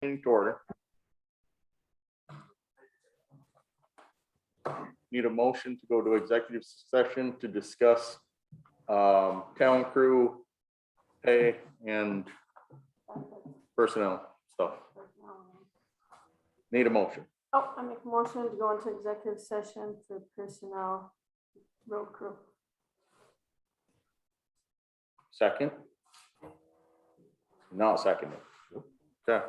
meeting to order. Need a motion to go to executive session to discuss town crew pay and personnel stuff. Need a motion. Oh, I make a motion to go into executive session for personnel, road crew. Second? Not seconded. Okay.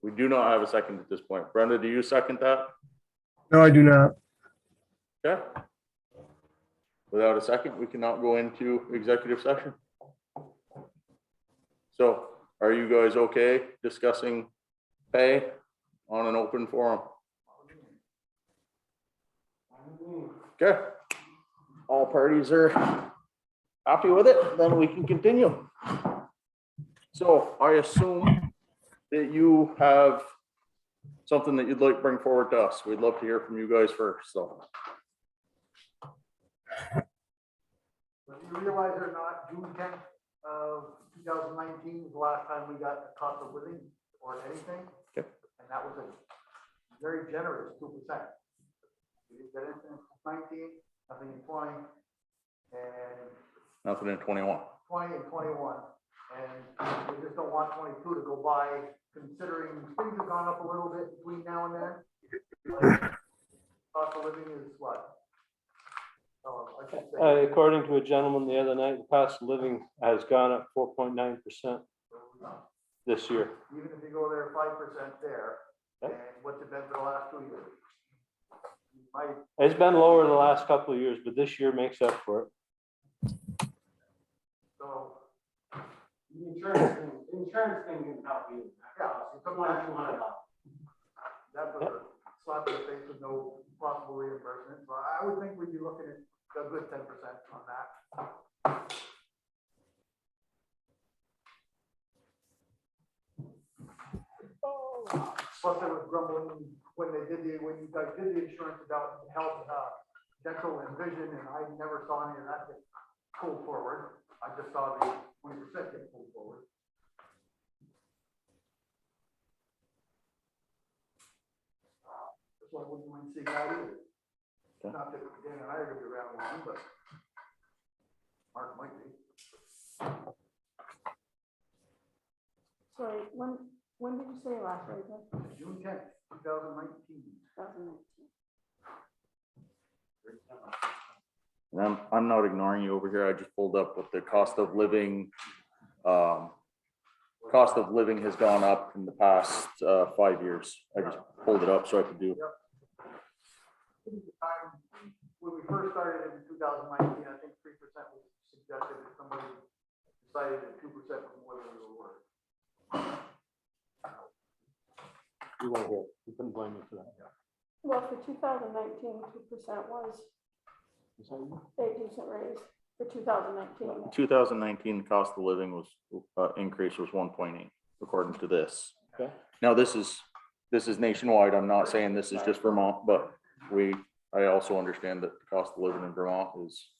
We do not have a second at this point. Brenda, do you second that? No, I do not. Okay. Without a second, we cannot go into executive session. So are you guys okay discussing pay on an open forum? Okay. All parties are happy with it, then we can continue. So I assume that you have something that you'd like to bring forward to us. We'd love to hear from you guys first, so. But you realize or not, June 10th of 2019 was the last time we got a cost of living or anything. Okay. And that was a very generous 2%. We didn't get anything in 19, nothing in 20, and Nothing in 21. 20 and 21. And we just don't want 22 to go by, considering things have gone up a little bit between now and then. Like, cost of living is what? Oh, I should say. According to a gentleman the other night, the cost of living has gone up 4.9% this year. Even if you go there 5% there, Yep. and what's it been for the last 2 years? You might, It's been lower the last couple of years, but this year makes up for it. so, The insurance thing didn't help you. yeah, sometimes $2,200. that was a slap in the face with no possible reimbursement, so I would think we'd be looking at a good 10% on that. Plus, I was grumbling when you guys did the insurance about health, dental and vision, and I never saw any of that get pulled forward. I just saw the 20% get pulled forward. That's why I wouldn't mind seeing that either. Okay. Not that Dan and I are gonna be around long, but Mark might be. Sorry, when did you say last week? June 10th, 2019. 2019. And I'm not ignoring you over here. I just pulled up what the cost of living has gone up in the past 5 years. I just pulled it up so I could do. When we first started in 2019, I think 3% was suggested if somebody decided that 2% was more than we were worth. You weren't here. You couldn't blame me for that. Well, for 2019, 2% was a decent raise for 2019. 2019, the cost of living was increase was 1.8 according to this. Okay. Now this is nationwide. I'm not saying this is just Vermont, but I also understand that the cost of living in Vermont is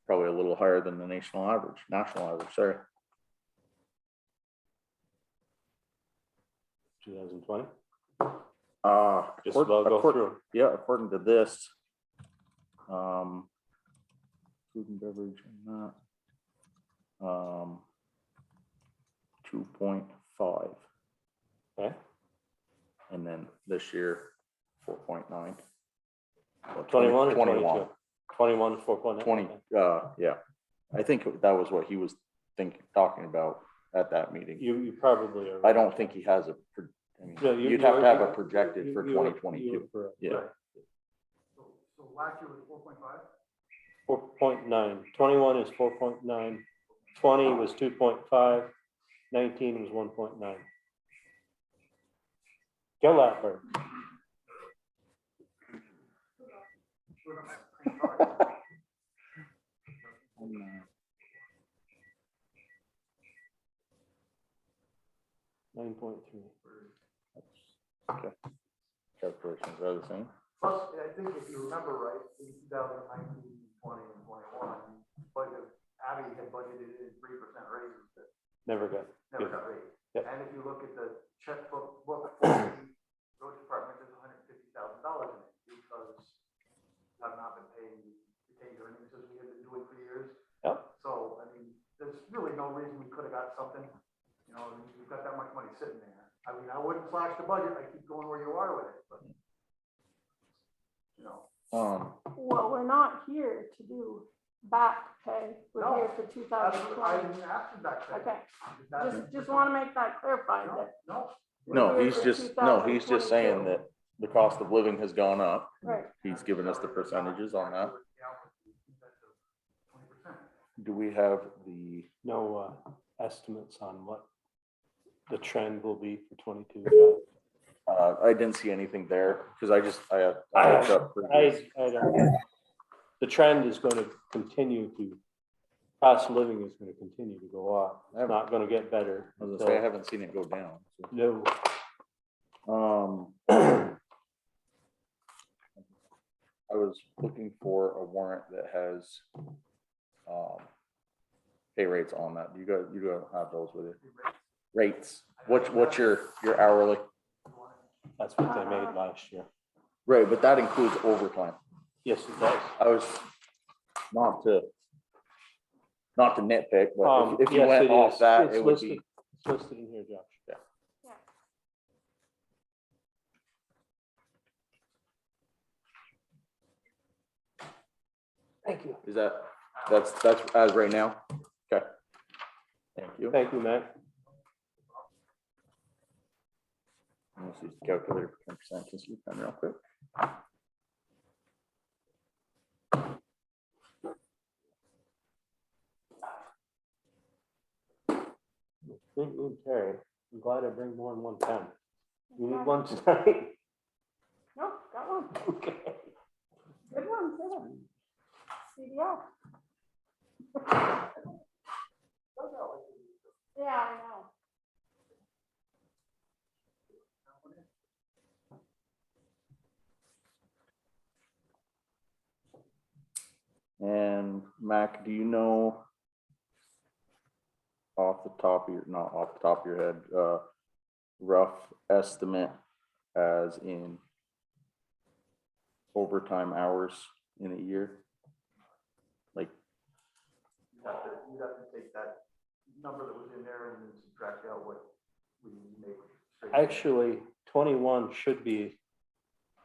probably a little higher than the national average, sorry. 2020. Just According- about go according- through. Yeah, according to this, food and beverage and that, 2.5. Okay. And then this year, 4.9. 21 or 21. 22? 21, 4.9. 20, yeah. I think that was what he was talking about at that meeting. You probably are. I don't think he has No, you'd have to have a projected for 2022. Yeah. So last year was 4.5? 4.9. 21 is 4.9. 20 was 2.5. 19 was 1.9. Kill that bird. Okay. Calculations are the same. Plus, I think if you remember right, in 2019, 20, and 21, Abby had budgeted in 3% raises that Never got. never got raised. Yep. And if you look at the checkbook book for the road department, there's $150,000 in it because I've not been paying retained earnings as we have been doing for years. Yep. So, I mean, there's really no reason we could have got something, you know, we've got that much money sitting there. I mean, I wouldn't slash the budget, I keep going where you are with it, but, you know. Well, we're not here to do back pay. We're No, here for That's, 2020. I didn't ask you back then. Okay, That's- just want to make that clarified No, that, no. No, he's for just, no, he's just saying 2022. that the cost of living has gone up. right. He's given us the percentages on that. 20%. Do we have the, No estimates on what the trend will be for 22. I didn't see anything there, because I looked up I don't, the trend is going to continue to, cost of living is going to continue to go up. It's not going to get better. I was gonna say, I haven't seen it go down. so. No. I was looking for a warrant that has, pay rates on that. You don't have those with you? Rates. What's your hourly? That's what they made last year. Right, but that includes overtime. Yes, it does. I was, not to nitpick, but if you Yes, went it off is. that, It's it would listed- be. It's listed in here, Josh. Yeah. Yeah. Thank you. Is that's as right now? Okay. Thank you. Thank you, Matt. Let's use the calculator for 10%, just use that real quick. Thank you, Terry. I'm glad I bring more than 1 pen. You need one tonight? No, got one. Okay. Good one, too. CDL. Yeah, I know. And Mac, do you know off the top of your, not off the top of your head, rough estimate as in overtime hours in a year? Like, You'd have to take that number that was in there and then subtract out what we make. straight. Actually, 21 should be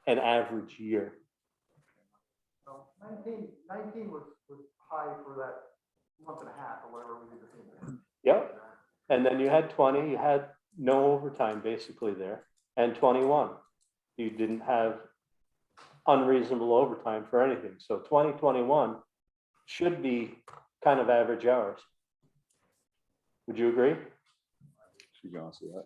an average year. No, 19 was high for that month and a half or whatever we did the thing. Yep. And then you had 20, you had no overtime basically there, and 21. You didn't have unreasonable overtime for anything. So 2021 should be kind of average hours. Would you agree? should go and see that.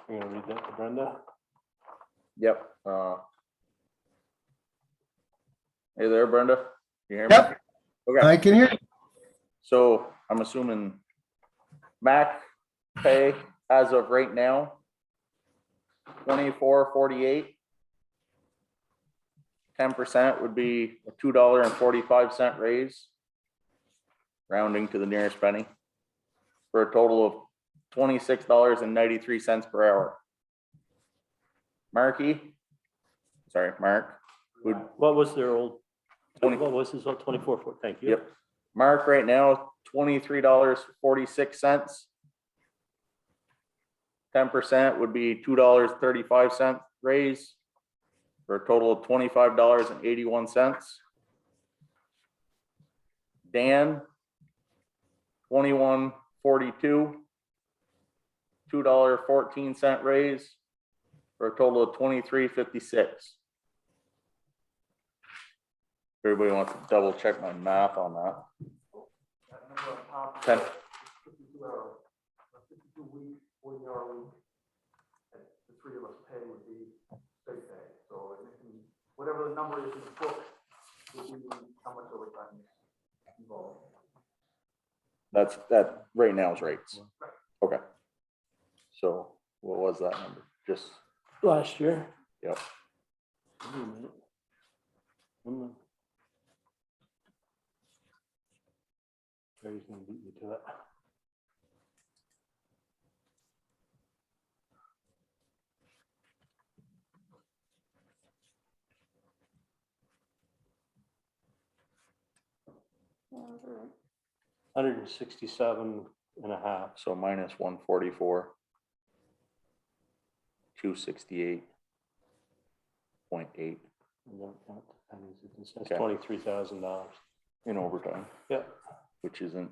You gonna read that to Brenda? Yep. Hey there, Brenda. You hear me? Yep. Okay. I can hear you. So I'm assuming Mac pay as of right now, 24.48. 10% would be a $2.45 raise, rounding to the nearest penny, for a total of $26.93 per hour. Mark would, What was their old, 20 what was his old 24 foot? Thank you. yep. Mark right now, $23.46. 10% would be $2.35 raise, for a total of $25.81. Dan, 21.42, $2.14 raise, for a total of $23.56. Everybody wants to double check my math on that. on top. of 10. 52 hour, a 52-week, 40-hour week. That the three of us pay would be straight pay. So it can, whatever the number is in the book, would be how much overtime is involved. That right now's rates. Okay. So what was that number? Just, Last year. yep. Wait a minute. Hold on. Gary's gonna beat me to it. Yeah, that's all right. 167.5. So minus 144. 268.8. I don't count the pennies. It says Okay. $23,000. In overtime, Yeah, which isn't.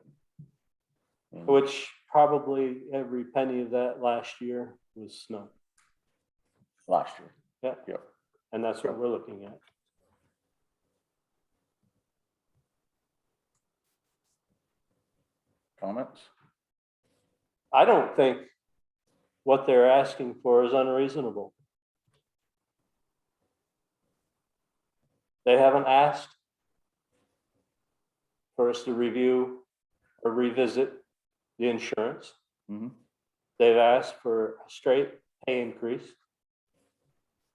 which probably every penny of that last year was snow. Last year. Yeah. Yep. And that's what we're looking at. Comments? I don't think what they're asking for is unreasonable. They haven't asked for us to review or revisit the insurance. Mm-hmm. They've asked for a straight pay increase.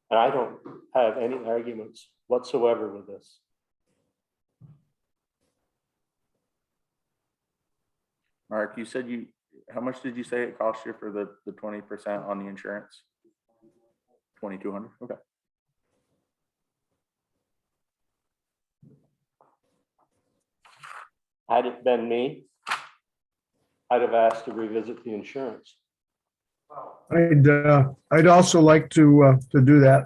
And I don't have any arguments whatsoever with this. Mark, you said how much did you say it cost you for the 20% on the insurance? 2,200. Okay. Had it been me, I'd have asked to revisit the insurance. I'd also like to do that,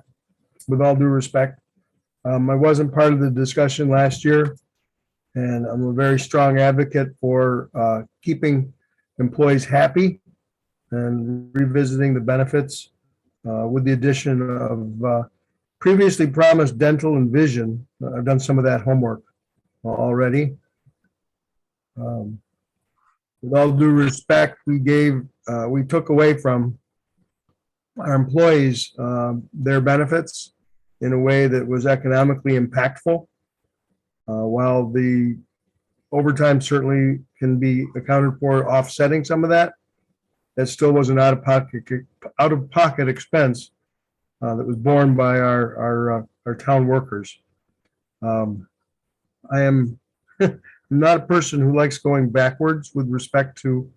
with all due respect. I wasn't part of the discussion last year, and I'm a very strong advocate for keeping employees happy and revisiting the benefits with the addition of previously promised dental and vision. I've done some of that homework already. With all due respect, we took away from our employees their benefits in a way that was economically impactful. While the overtime certainly can be accounted for offsetting some of that, that still was an out-of-pocket expense that was borne by our town workers. I am not a person who likes going backwards with respect to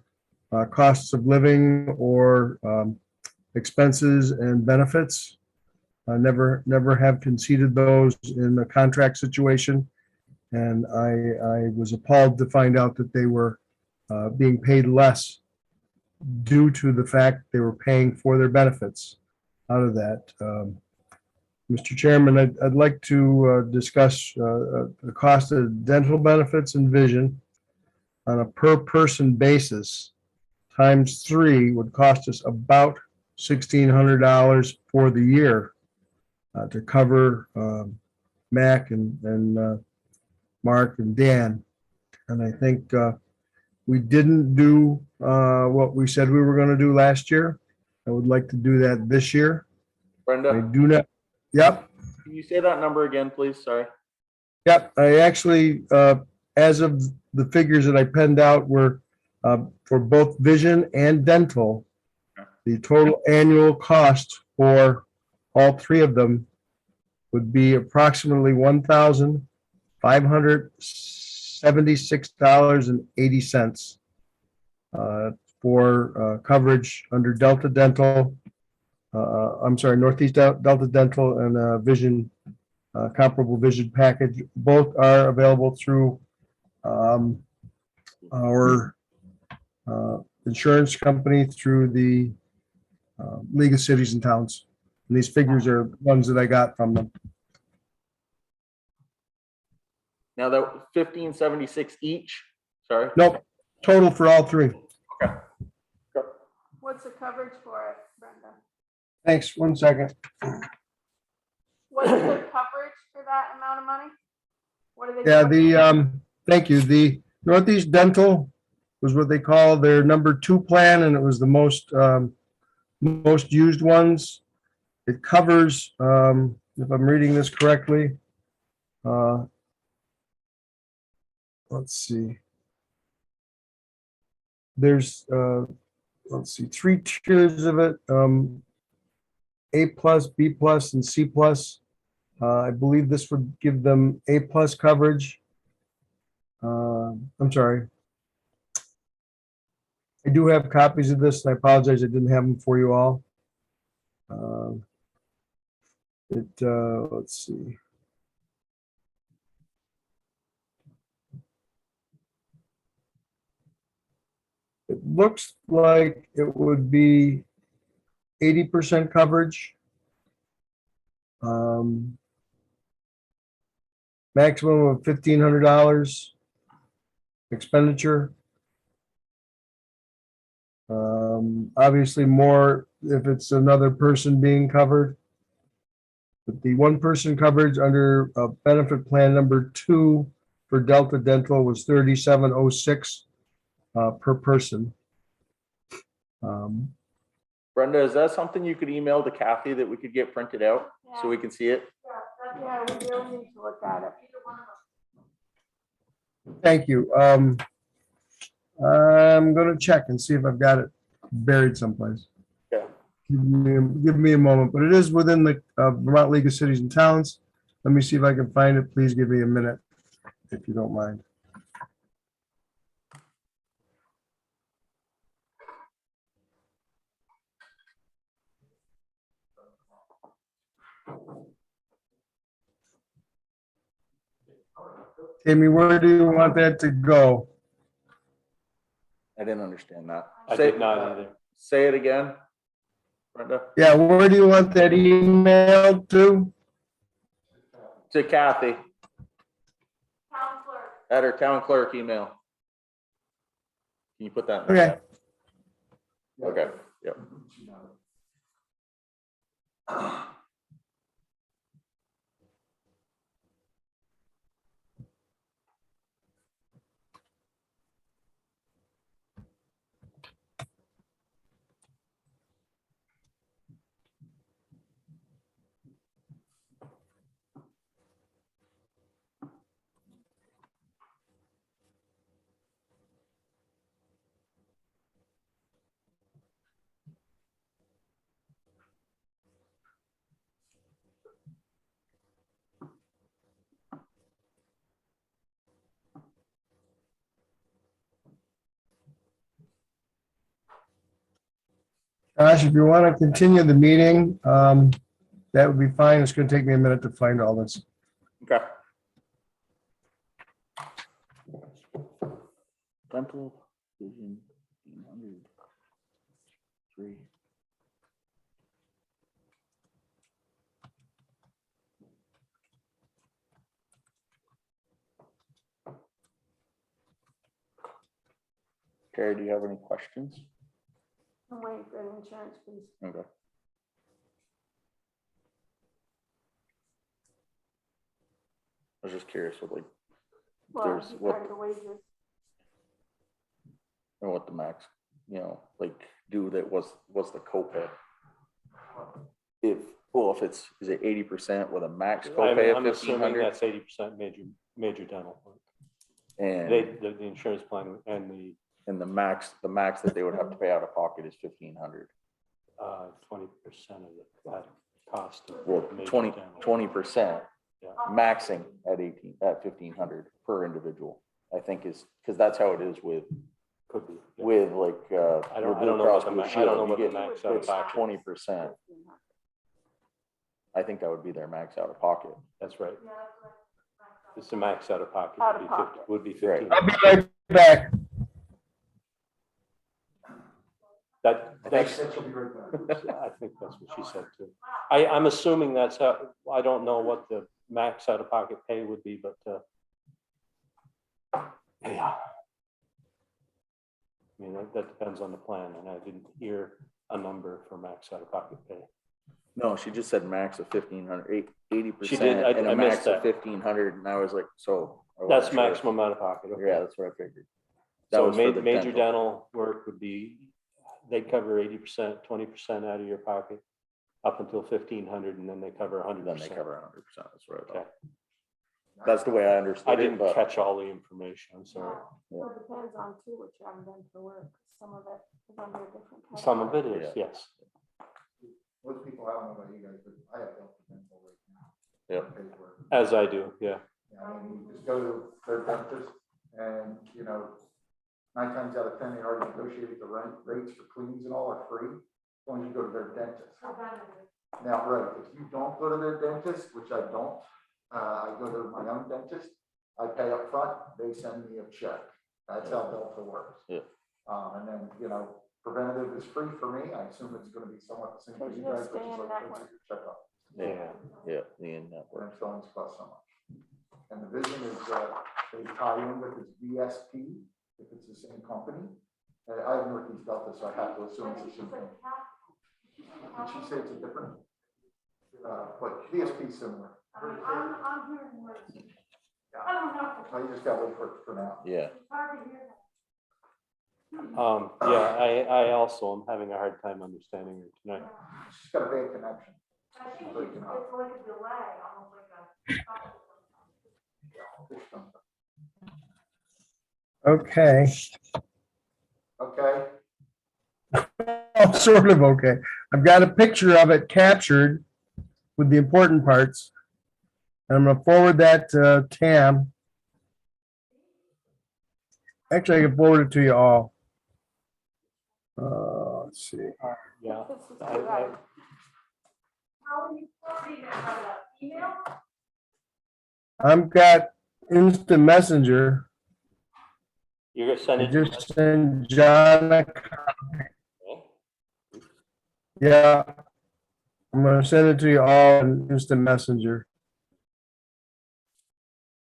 costs of living or expenses and benefits. I never have conceded those in a contract situation. And I was appalled to find out that they were being paid less due to the fact they were paying for their benefits out of that. Mr. Chairman, I'd like to discuss the cost of dental benefits and vision on a per person basis. Times 3 would cost us about $1,600 for the year to cover Mac and Mark and Dan. And I think we didn't do what we said we were going to do last year. I would like to do that this year. I Brenda, do not. Yep. can you say that number again, please? Sorry. Yep. I actually, as of the figures that I penned out, were for both vision and dental. The total annual cost for all three of them would be approximately $1,576.80 for coverage under Delta Dental. Northeast Delta Dental and vision, comparable vision package. Both are available through our insurance company through the League of Cities and Towns. And these figures are ones that I got from them. Now that 1,576 each. Sorry. Nope, total for all three. What's the coverage for it, Brenda? Thanks, 1 second. What's the coverage for that amount of money? What are they? Yeah, doing? thank you. Northeast Dental was what they call their number 2 plan, and it was the most used ones. It covers, if I'm reading this correctly, let's see. There's, let's see, 3 tiers of it, A plus, B plus, and C plus. I believe this would give them A plus coverage. I'm sorry. I do have copies of this, and I apologize I didn't have them for you all. Let's see. It looks like it would be 80% coverage. Maximum of $1,500 expenditure. Obviously more if it's another person being covered. But the 1-person coverage under benefit plan number 2 for Delta Dental was $37.06 per person. Brenda, is that something you could email to Kathy that we could get printed out so we can see it? Yeah, we really need to look at it. Thank you. I'm gonna check and see if I've got it buried someplace. Yeah. Give me a moment, but it is within the Vermont League of Cities and Towns. Let me see if I can find it. Please give me a minute, if you don't mind. Tammy, where do you want that to go? I didn't understand that. I did not either. Say it again, Brenda. Yeah, where do you want that emailed to? To Kathy. At her town clerk email. Can you put that in the Okay. chat? Okay, yep. Josh, if you want to continue the meeting, that would be fine. It's going to take me a minute to find all this. Okay. Dental vision 103. Carrie, do you have any questions? I'm waiting for an insurance, please. Okay. I was just curious with like, Well, There's it'd be what- part of the wages. or what the max, like do that was the copay. If it's, is it 80% with a max copay of I'm assuming 1,500? that's 80% major dental. And The insurance plan and the max that they would have to pay out of pocket is 1,500. 20% of that cost. Of Well, major 20%. Yeah. Maxing at 1,500 per individual, I think is, because that's how it is with Could be. Yeah. with like I your don't Blue know Cross what the Blue ma- I don't know Shield, what you the get max out of it's pocket. 20%. I think that would be their max out of pocket. That's right. It's the max out of pocket. Out would of be 50 pocket. Would be Right. 15. I'll be right back. That's, I think that's what she said too. I'm assuming that's how, I don't know what the max out of pocket pay would be, but yeah. I mean, that depends on the plan, and I didn't hear a number for max out of pocket pay. No, she just said max of 1,500, 80%, She did. I and a missed max of that. 1,500, and I was like, so I wasn't That's sure. maximum out of pocket. okay. Yeah, that's what I figured. That So was for the major dental work would be, they'd cover 80%, 20% out of your pocket, up until 1,500, and then they cover 100%. Then they cover 100%, that's what I Okay. thought. That's the way I understood I it, didn't but catch all the information, I'm sorry. So it depends on too what you haven't done for work. Some of it is under a different. Some of it is, Yeah. yes. Most people, I don't know about you guys, but I have dental dental right now. Yep. Pays for it. As I do, yeah. Yeah, I mean, you just go to their dentist and, you know, 9 times out of 10, they already negotiated the rates for cleans and all are free, as long as you go to their dentist. Now, right, if you don't go to their dentist, which I don't, I go to my own dentist, I pay up front. They send me a check. That's how Delta works. Yeah. And then, you know, preventative is free for me. I assume it's gonna be somewhat the same for Because you you'll guys, which stay is in like network. checkup. yeah, the in-network. And insurance costs so much. And the vision is, they tie in with its VSP, if it's the same company. I have Northeast Delta, so I have to assume it's the same company. Did she say it's a different? But VSP is similar. I'm hearing words. Yeah. I don't know. Oh, you just gotta wait for now. Yeah, It's hard to hear that. Yeah, I also am having a hard time understanding her tonight. She's got a bad connection. I think it's Breaking up. like a delay, almost like a. Okay. Okay, Oh, sort of okay. I've got a picture of it captured with the important parts. And I'm gonna forward that to Tam. Actually, I can forward it to you all. Let's see. Yeah. This is I- right. How are you forwarding it by the email? I've got instant messenger. You're gonna send I it. just sent John a copy. Yeah. I'm gonna send it to you all in instant messenger.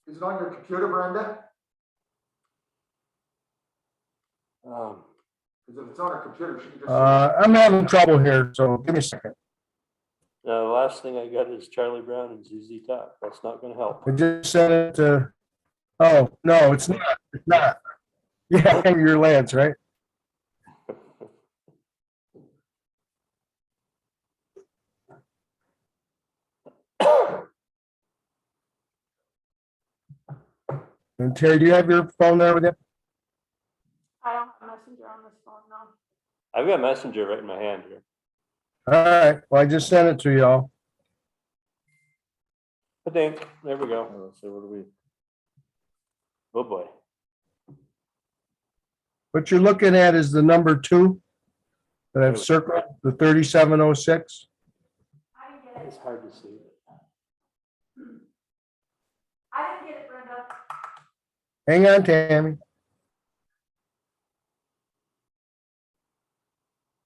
is it on your computer, Brenda? Because if it's on her computer, she can just. I'm having trouble here, so give me a second. The last thing I got is Charlie Brown and ZZ Top. That's not gonna help. I just sent it to, oh, no, it's not, it's not. Yeah, your Lance, right? And Terry, do you have your phone there with you? I don't have messenger on this phone, no. I've got Messenger right in my hand here. All right, well, I just sent it to y'all. Dink, there we go. so what do we, Oh, boy. What you're looking at is the number 2 that I've circled, the 3706. I didn't get it. It's hard to see. I didn't get it, Brenda. Hang on, Tammy.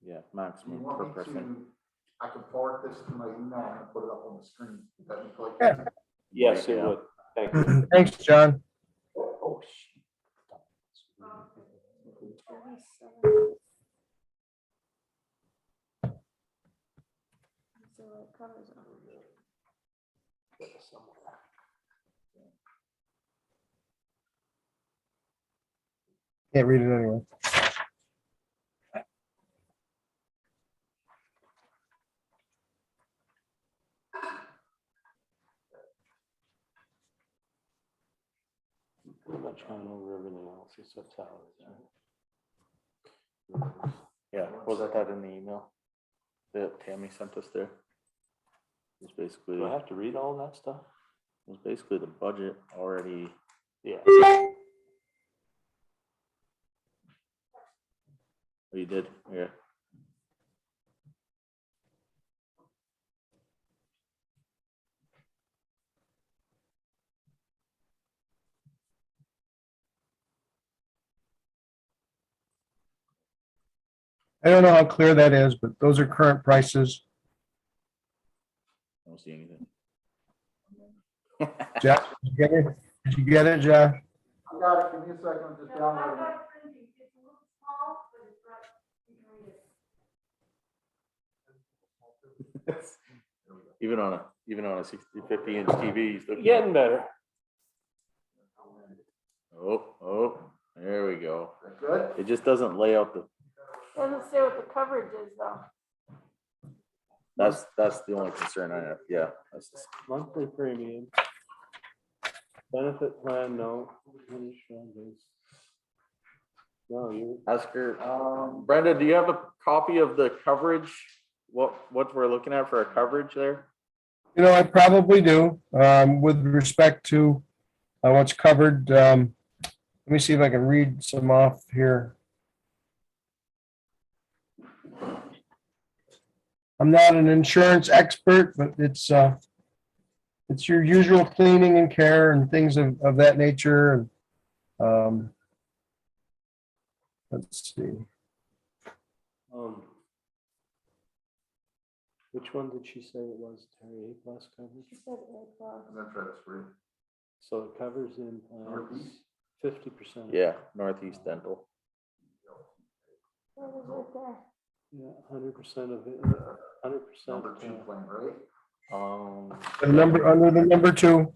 yeah, You maximum per want me person. to, I can forward this to my email and put it up on the screen. Would that be like? Yeah. Yes, it Yeah. would. Thank you. Thanks, John. Oh, shit. 37. So it covers it. Can't read it anyway. Pretty much gone over everything else except salaries. Right? Yeah, was that in the email that Tammy sent us there? It's basically, Do I have to read all that stuff? it was basically the budget already. Yeah. Oh, you did, yeah. I don't know how clear that is, but those are current prices. I don't see anything. Jeff, did you get it? Did you get it, Jeff? I got it. Give me a second. I'm just No, I've downloading it. got printing. It's a little small, but it's right. You can read it. Even on a 50 inch TV, you still can't- Getting better. Oh, there we go. That good? It just doesn't lay out the, Doesn't say what the coverage is though. that's the only concern I have. Yeah. That's the- Monthly premium. Benefit plan, no. No, you, Ask her, Brenda, do you have a copy of the coverage? What we're looking at for a coverage there? I probably do, with respect to what's covered. Let me see if I can read some off here. I'm not an insurance expert, but it's your usual cleaning and care and things of that nature. And let's see. which one did she say it was, Terry? A plus coverage? She said A+. That's right, that's right. So it covers implants, 50%. Yeah, Northeast Dental. What is it there? Yeah, 100% of it, 100%. Number two plan, right? The number under the number 2.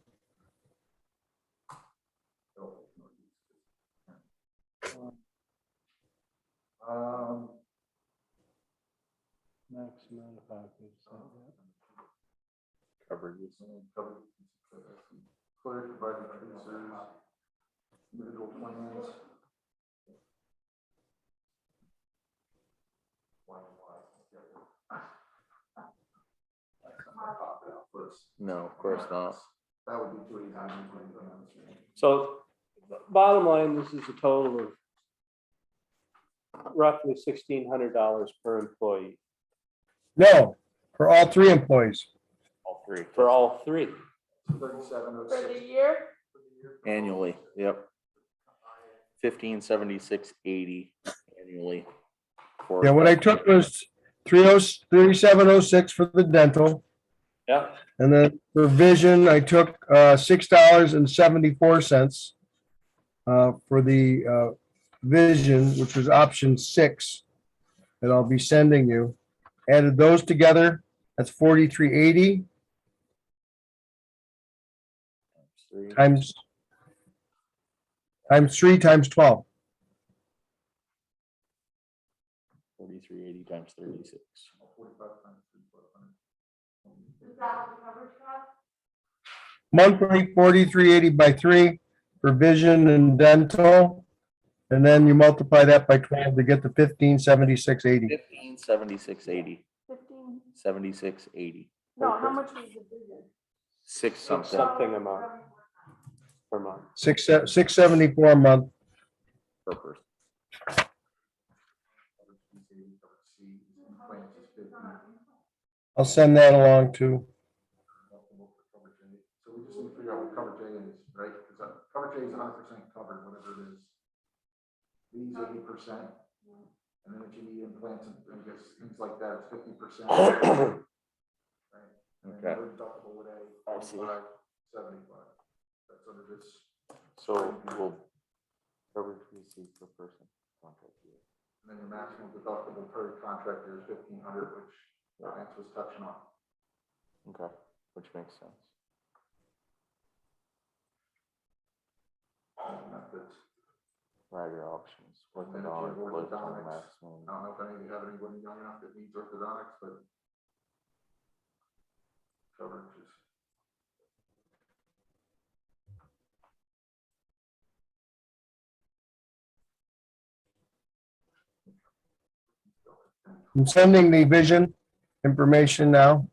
Max amount of package. Coverages. Clear provided producers, individual plans. No, of course not. That would be too easy. So bottom line, this is a total of roughly $1,600 per employee No, for all 3 employees. All three. for all 3. 3706. For the year? Annually, yep. 1576.80 annually. For Yeah, what I took was 3706 for the dental. Yeah. And then for vision, I took $6.74 for the vision, which was option 6 that I'll be sending you. Added those together, that's $43.80 three. times 3 times 12. 4380 times 36. Is that what the coverage cost? Monthly $43.80 by 3 for vision and dental. And then you multiply that by 12 to get the $1576.80. 1576.80. 15? 76.80. No, how much was the vision? Six something. Something amount per month. $674 a month. Per person. I'll send that along too. So we just need to figure out what coverage A is, right? Because coverage A is 100% covered, whatever it is. B's 80%. And then if you need implants and I guess things like that, it's 50%. Right? And then Okay. your deductible would A, I see. 75. That's under this. So we'll coverage receipt per person. Contract year. And then your maximum deductible per contractor is 1,500, which Lance was touching on. Okay, which makes sense. Methods. Rider options. And then if you Orthodontic, have lifetime orthodontics, maximum. I don't know if any of you have anybody young enough that needs orthodontics, but coverage is. I'm sending the vision information now.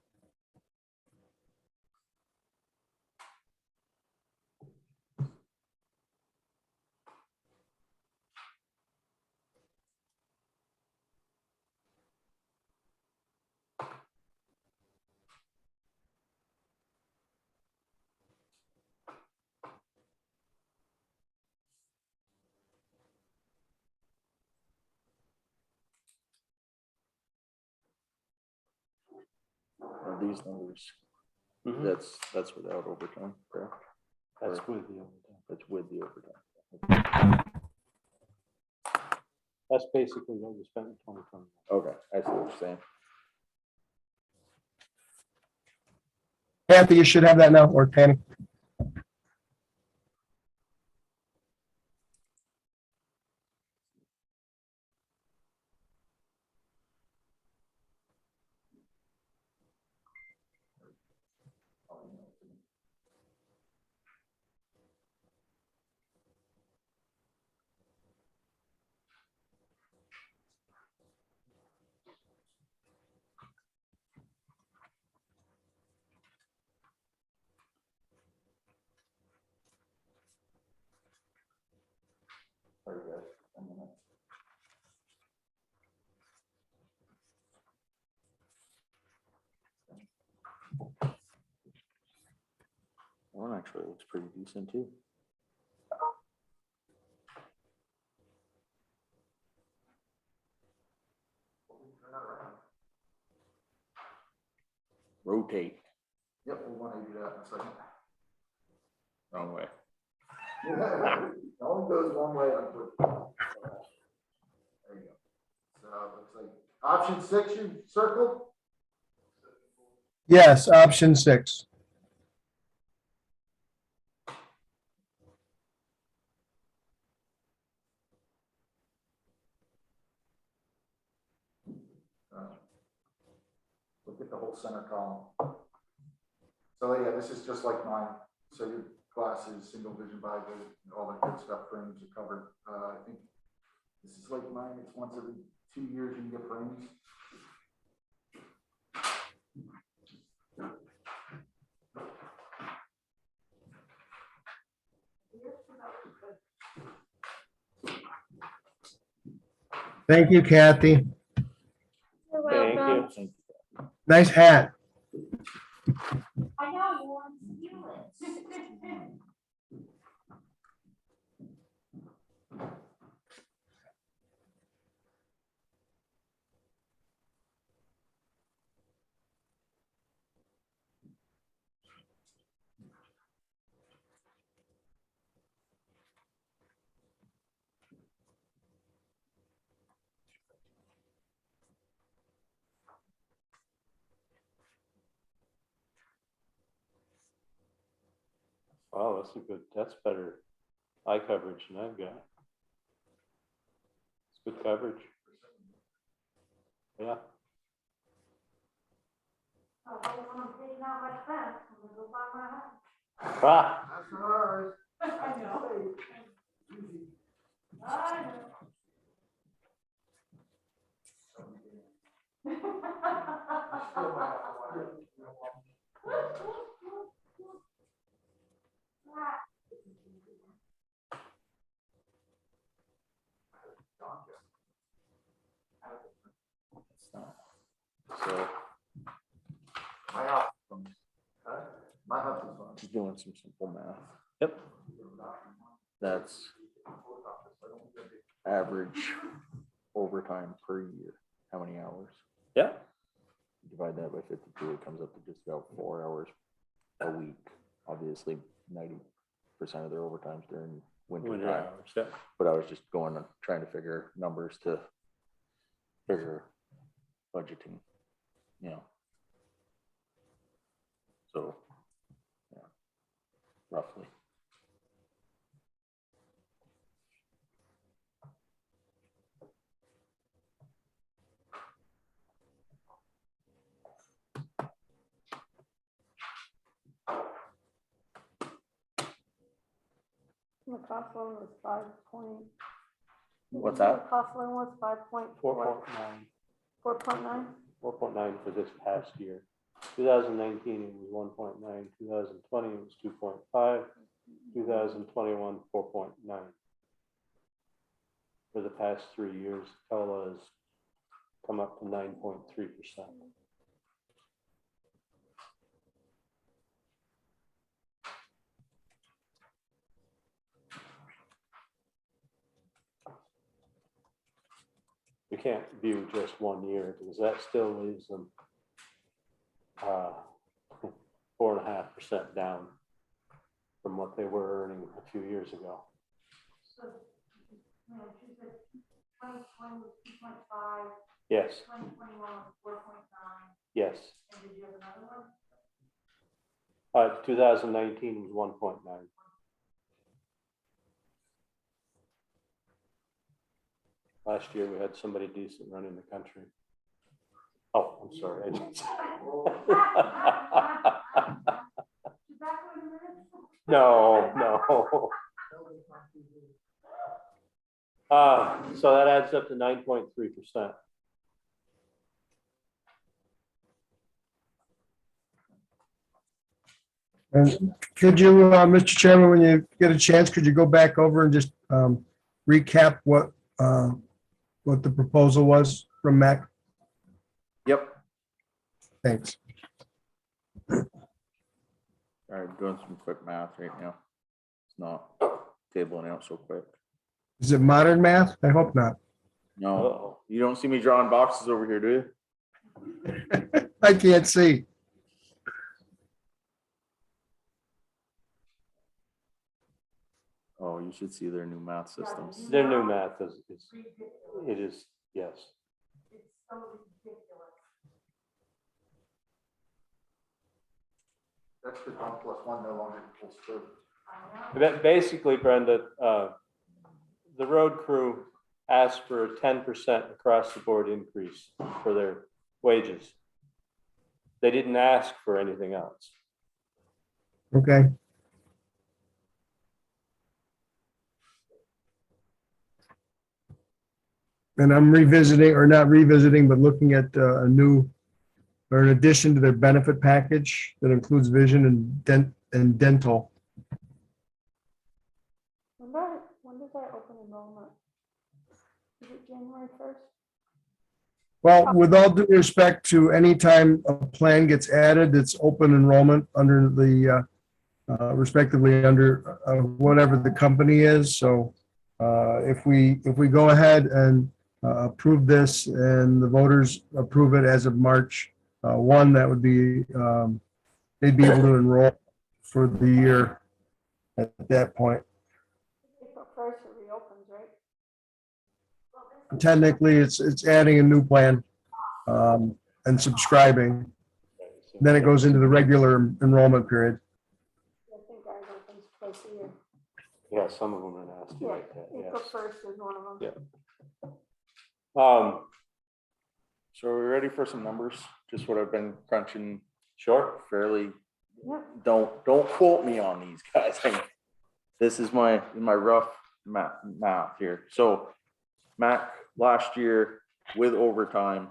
Are these numbers? Mhm. That's without overtime, correct? That's Or with the overtime. that's with the overtime. That's basically what you spent in 2020. Okay, I see what you're saying. Kathy, you should have that now, or Tammy. Sorry, guys. A minute. One actually looks pretty decent too. Rotate. Yep, we'll want to do that in a second. Wrong way. It only goes one way, unfortunately. There you go. So it looks like option 6 you circled. Yes, option 6. Look at the whole center column. So yeah, this is just like mine. So your glasses, single vision visor, all that good stuff, frames are covered. I think this is like mine. It's once every 2 years you can get frames. Thank you, Kathy. You're Thank welcome. you. Nice hat. I know, you want to steal it. Wow, that's better eye coverage than I've got. It's good coverage. Yeah. Oh, when I'm taking out my fence, I'm gonna go buy my house. Ah, That's not ours. I know. I know. It's not. So My house. My house is fine. just doing some simple math. yep. That's average overtime per year. How many hours? Yeah. Divide that by 52, it comes up to just about 4 hours a week. Obviously, 90% of their overtime's during winter Winter time. hours, yeah. But I was just going and trying to figure numbers to figure budgeting, you know. So, yeah, roughly. The cost one was 5 point. What's that? The cost one was 5.4, 4.9. 4.9. 4.9 for this past year. 2019, it was 1.9. 2020, it was 2.5. 2021, 4.9. For the past 3 years, COLA has come up to 9.3%. We can't view just 1 year because that still leaves them 4.5% down from what they were earning a few years ago. So, you know, she said 2020 was 2.5, Yes, 2021 was 4.9, yes. and did you have another one? 2019 was 1.9. Last year, we had somebody decent running the country. Oh, I'm sorry. I didn't- Is that what it is? No, no. So that adds up to 9.3%. And could you, Mr. Chairman, when you get a chance, could you go back over and just recap what the proposal was from Mac? Yep. Thanks. All right, I'm doing some quick math right now. It's not tabling out so quick. Is it modern math? I hope not. No, Uh-oh. you don't see me drawing boxes over here, do you? I can't see. Oh, you should see their new math systems. Their new math is, it is, yes. It's so ridiculous. That's the 1+1 no longer equals 2. I know. Basically, Brenda, the road crew asked for a 10% across the board increase for their wages. They didn't ask for anything else. Okay. And I'm revisiting, or not revisiting, but looking at a new, or an addition to their benefit package that includes vision and dental. When does our open enrollment? Is it January 1st? Well, with all due respect to any time a plan gets added, it's open enrollment under the respectively under whatever the company is. So if we go ahead and approve this and the voters approve it as of March 1, that would be they'd be able to enroll for the year at that point. April 1st it reopens, right? Technically, it's adding a new plan and subscribing. Then it goes into the regular enrollment period. I think ours opens twice a year. Yeah, some of them are nasty Yeah, like that, April yes. 1st is one of them. Yeah. So are we ready for some numbers? Just what I've been crunching Sure. fairly. Yep. Don't quote me on these guys. This is my rough math here. So Mac last year with overtime,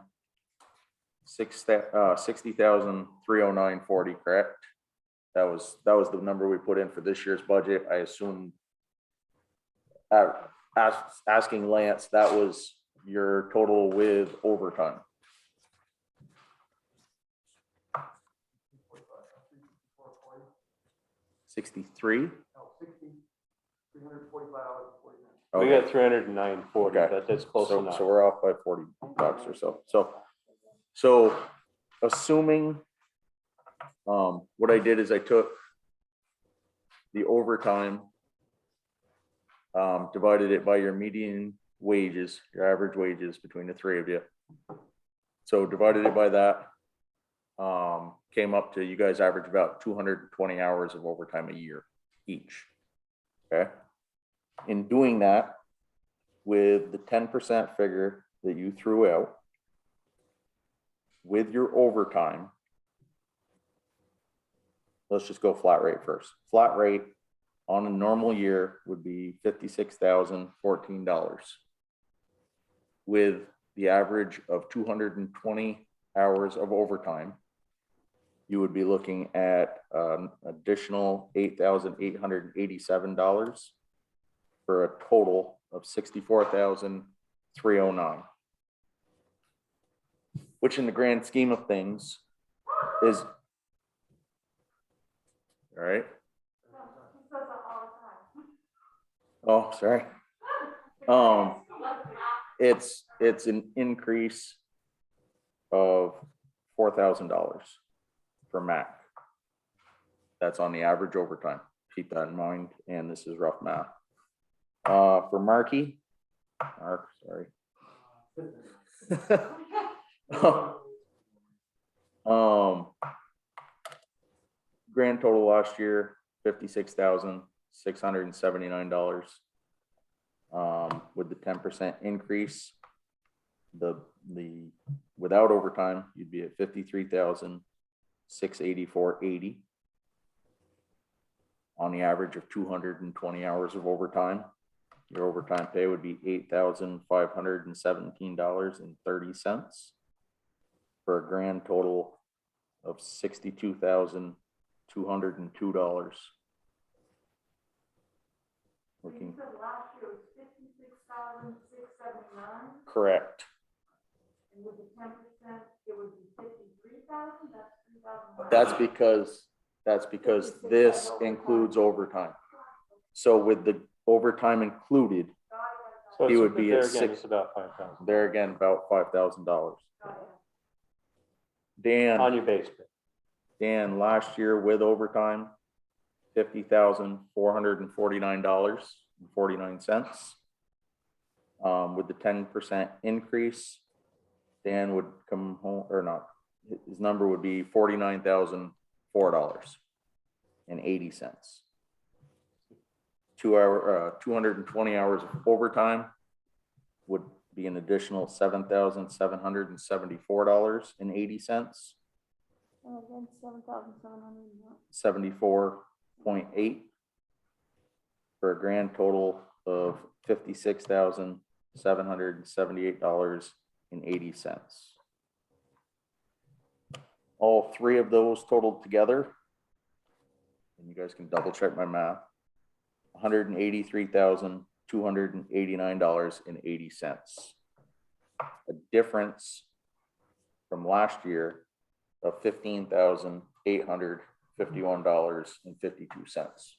60,309.40, correct? That was the number we put in for this year's budget. I assume asking Lance, that was your total with overtime. $63. No, 345.40. We got 309.40, Okay. that's close So enough. we're off by $40 or so. So assuming, what I did is I took the overtime, divided it by your median wages, your average wages between the three of you. So divided it by that, came up to, you guys average about 220 hours of overtime a year each. Okay. In doing that, with the 10% figure that you threw out, with your overtime, let's just go flat rate first. Flat rate on a normal year would be $56,014. With the average of 220 hours of overtime, you would be looking at an additional $8,887 for a total of $64,309, which in the grand scheme of things is, all right. He says that all the time. Oh, sorry. It's an increase of $4,000 for Mac. That's on the average overtime. Keep that in mind. And this is rough math. For Mark, sorry. Grand total last year, $56,679. With the 10% increase, the without overtime, you'd be at $53,684.80 on the average of 220 hours of overtime. Your overtime pay would be $8,517.30 for a grand total of $62,202. You said last year was 56,000. Correct. And with the 10%, it would be 53,000, that's 3,000. That's because this includes overtime. So with the overtime included, So He it's, would be there at again, six- it's about 5,000 there again, about $5,000. Dan. on your base pay. Dan, last year with overtime, $50,449.49. With the 10% increase, Dan would come home, or not, his number would be $49,004.80. 220 hours of overtime would be an additional $7,774.80. And again, 7,700. 74.8 for a grand total of $56,778.80. All three of those totaled together, and you guys can double check my math, $183,289.80. A difference from last year of $15,851.52.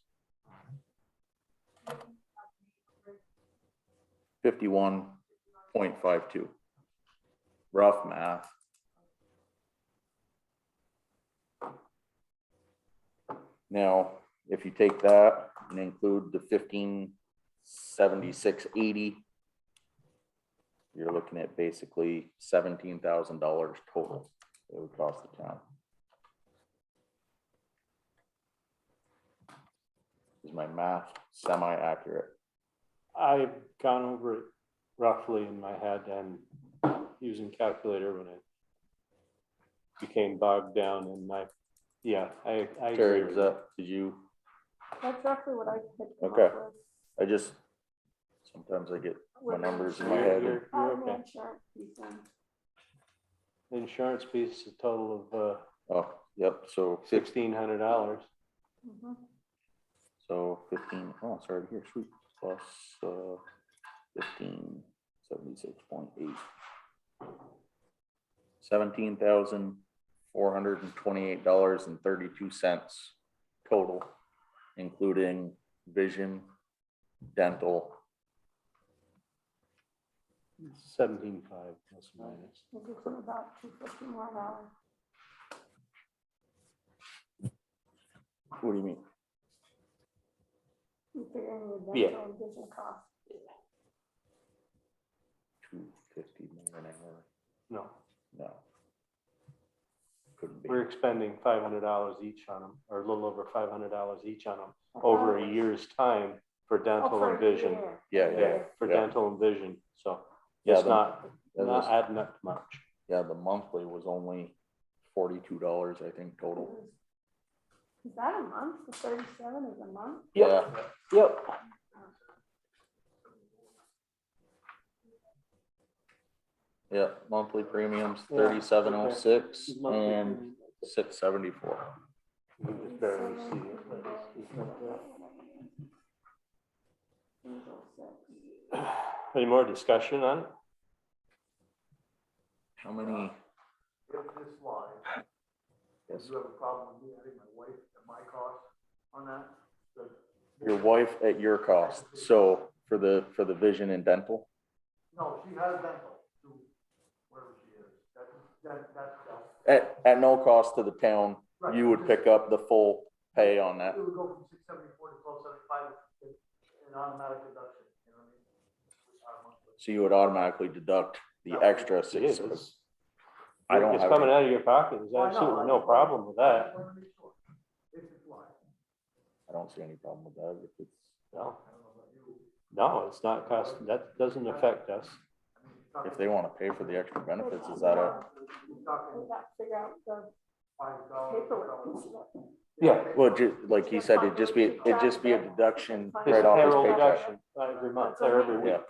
51.52. Rough math. Now, if you take that and include the 1576.80, you're looking at basically $17,000 total it would cost the town. Is my math semi-accurate? I've gone over it roughly in my head and using calculator when it became bogged down in my, I Terry, agree was with that, did you, That's roughly what I picked them up Okay. with. sometimes I get my With numbers in you. my head. You're the okay. insurance piece in. The insurance piece is a total of Oh, yep, so $1,600. Mhm. So 15, oh, it's already here, sweet, plus 1576.8. $17,428.32 total, including vision, dental. 17.5 plus or minus. It gives them about $250 more an hour. What do you mean? You figure in your Yeah. dental and vision costs. 250 more an hour? No, No. Couldn't be. we're expending $500 each on them, or a little over $500 each on them over a year's time for dental for and a vision. year. Yeah, Yeah, for yeah. dental and vision, so Yeah, it's not that was- adding up much. Yeah, the monthly was only $42, I think, total. Is that a month? The 37 is a month? Yeah. Yep. Yeah, monthly premiums, Yeah, 3706 Monthly and premium. 674. You can just barely see it, but it's not that. Any more discussion on it? How many? If this slide, Yes. do you have a problem with me adding my wife at my cost on that? Your wife at your cost. So for the vision and dental? No, she has dental, through wherever she is. That's. At no cost to the town, Right. you would pick up the full pay on that. It would go from 674 to 1275, an automatic deduction, you know what I mean? Our monthly. So you would automatically deduct the extra It six. is. I don't It's have coming any- out of your pocket. There's Well, I know, absolutely I no just problem with I that. just wanted to make sure. If it's live, I don't see any problem with that. If it's, No, I don't know about you. no, it's not cost, that doesn't affect us. I mean, you're talking if they want to pay for the extra benefits, is that a, You're talking We got to figure out the $5. paperwork piece of it. Yeah. well, like he said, it'd just be a deduction It's right a off his payroll paycheck. deduction every month or every week. Yeah.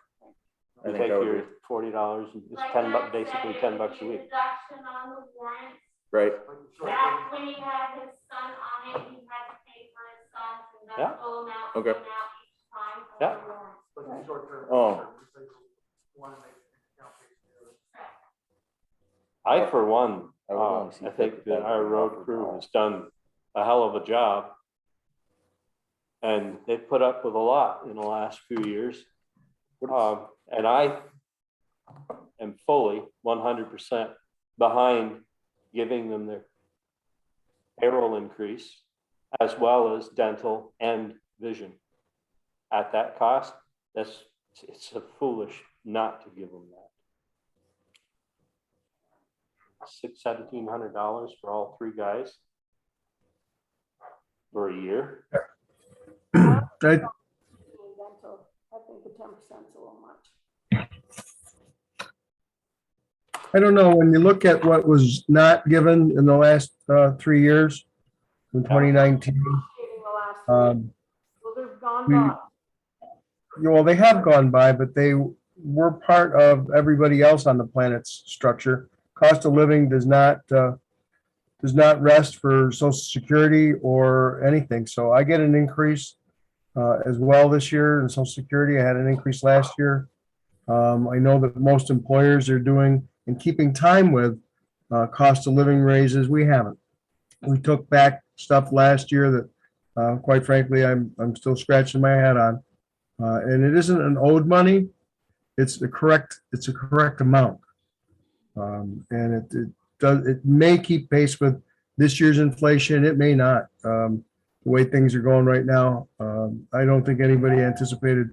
I You think take that would your be, $40 and it's Like 10 bucks, Matt basically said, 10 it bucks a would be week. Deduction on the warrants. right? Like the short That's term. when he had his son on it, he had to pay for his son's, and Yeah. that's full amount Okay. came out each time for Yeah. the warrants. Like the short term. Oh. Want to make I, for one, I would only see I think that 50,000 our road off of crew all. has done a hell of a job. And they've put up with a lot in the last few years. And I am fully 100% behind giving them their payroll increase as well as dental and vision. At that cost, it's a foolish not to give them that. $1,700 for all three guys for a year. I, Dental, I think the 10% is a little much. I don't know, when you look at what was not given in the last 3 years, in 2019, Negotiating the last three. Well, they've gone we- by. well, they have gone by, but they were part of everybody else on the planet's structure. Cost of living does not rest for Social Security or anything. So I get an increase as well this year in Social Security. I had an increase last year. I know that most employers are doing and keeping time with cost of living raises. We haven't. We took back stuff last year that, quite frankly, I'm still scratching my head on. And it isn't an owed money. It's a correct amount. And it may keep pace with this year's inflation. It may not. The way things are going right now, I don't think anybody anticipated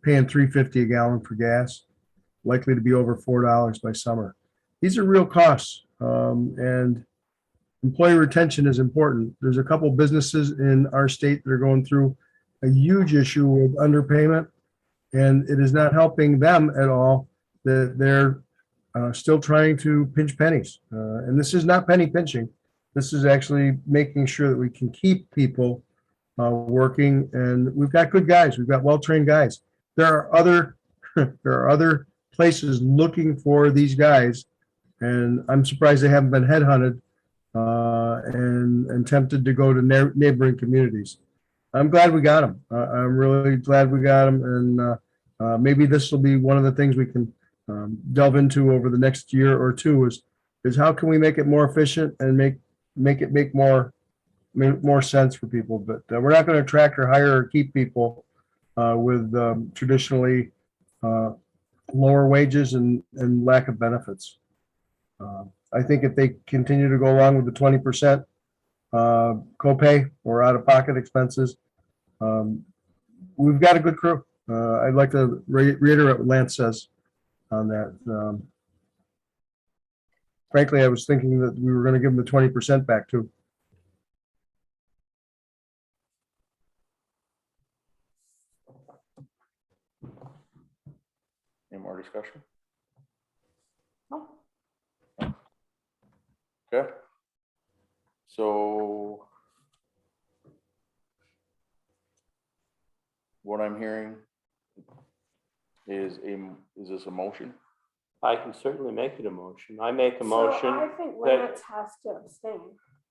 paying $3.50 a gallon for gas, likely to be over $4 by summer. These are real costs, and employee retention is important. There's a couple businesses in our state that are going through a huge issue with underpayment, and it is not helping them at all that they're still trying to pinch pennies. And this is not penny pinching. This is actually making sure that we can keep people working, and we've got good guys. We've got well-trained guys. There are other places looking for these guys, and I'm surprised they haven't been headhunted and tempted to go to neighboring communities. I'm glad we got them. I'm really glad we got them, and maybe this will be one of the things we can delve into over the next year or two is how can we make it more efficient and make it make more sense for people. But we're not going to attract or hire or keep people with traditionally lower wages and lack of benefits. I think if they continue to go along with the 20% copay or out-of-pocket expenses, we've got a good crew. I'd like to reiterate what Lance says on that. Frankly, I was thinking that we were going to give them the 20% back too. Any more discussion? No. Okay. So what I'm hearing is this a motion? I can certainly make it a motion. I make a So motion. I think that- Lance has to abstain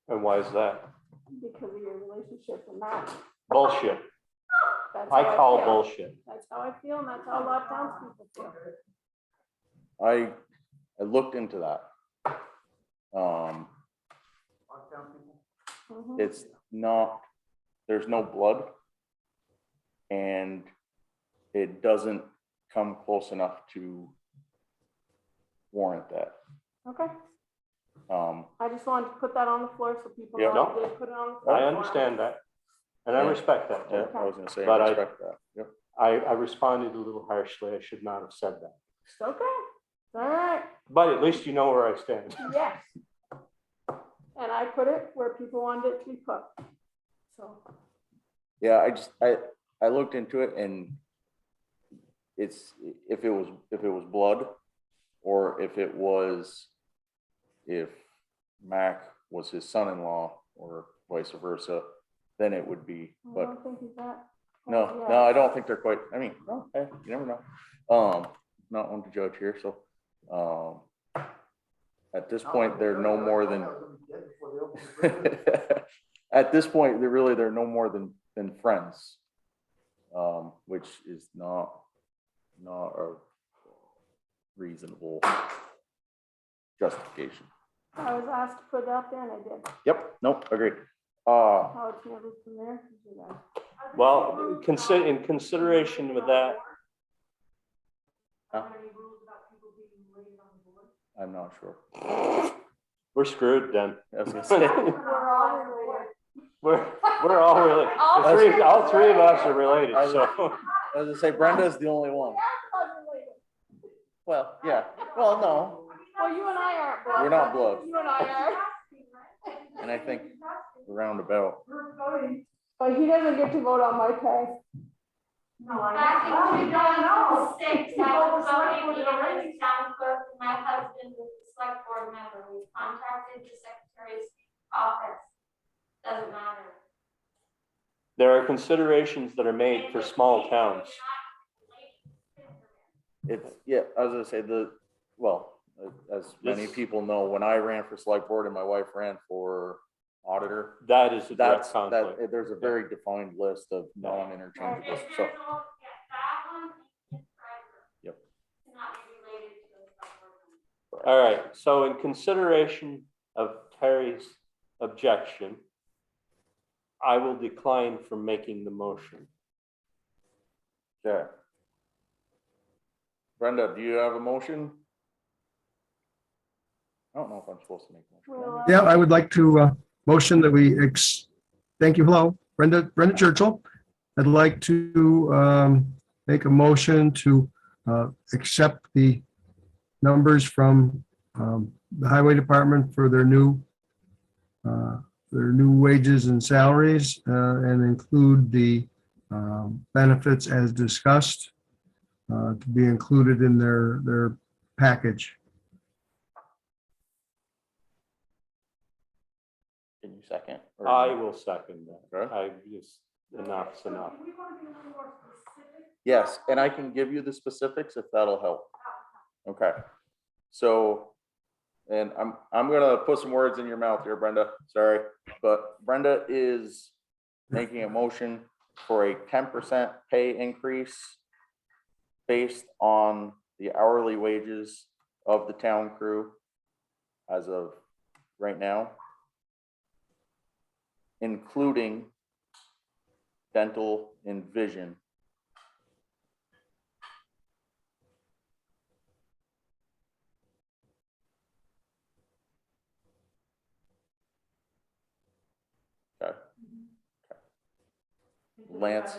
And why is that? because of your relationship with Matt. Bullshit. That's I how call feel. bullshit. That's how I feel, and that's how a lot of townspeople feel. I looked into that. Mhm. It's not, there's no blood, and it doesn't come close enough to warrant that. Okay, I just wanted to put that on the floor so people Yeah. know I No. did put it on the floor. I for understand that. And I Yeah. respect that. Yeah, I was gonna say, But I I- respect that. Yep. I responded a little harshly. I should not have said that. It's okay, it's all right, But at least you know where I stand. yes. And I put it where people wanted it to be put, so. Yeah, I looked into it, and it's, if it was blood, or if Mac was his son-in-law or vice versa, then it would be, I but don't think he's that. no, Yeah. I don't think they're quite, I mean, no, hey, you never know. Not one to judge here, so, at this point, they're no more than, at this point, they're no more than friends. Which is not a reasonable justification. I was asked to put it out there and I did. Yep, nope, agreed. How it's never from there. You guys. Well, in consideration with that, Are there any rules about people being related on the board? I'm not sure. we're screwed then. I was gonna say, We're all related. We're all related. All three of us are related, so. I was gonna say Brenda's the only one. Well, yeah, well, no, Well, you and I aren't blood. we're not blood, You and I are. and I think roundabout. But he doesn't get to vote on my pay. No, I Back in don't. 2006, I was voting in as town clerk, and my husband was the select board member. We contacted the secretary's office. Doesn't matter. There are considerations that are made for small towns. It's, yeah, I was gonna say as many people know, when I ran for select board and my wife ran for auditor, That is a direct that's, conflict. there's a very defined list of non-interchangeable, so. That one is private. Yep. Not be related to the select board. All right, so in consideration of Terry's objection, I will decline from making the motion. Okay. Brenda, do you have a motion? I don't know if I'm supposed to make a motion. Well, Yeah, I would like to motion that thank you, hello, Brenda Churchill. I'd like to make a motion to accept the numbers from the highway department for their new wages and salaries and include the benefits as discussed to be included in their package. Can you second? Or- I will second that. Okay. I just, enough's enough. Do we want to be a little more specific? Yes, and I can give you the specifics if that'll help. Okay, so, and I'm gonna put some words in your mouth here, Brenda, sorry, but Brenda is making a motion for a 10% pay increase based on the hourly wages of the town crew as of right now, including dental and vision. Okay. Lance?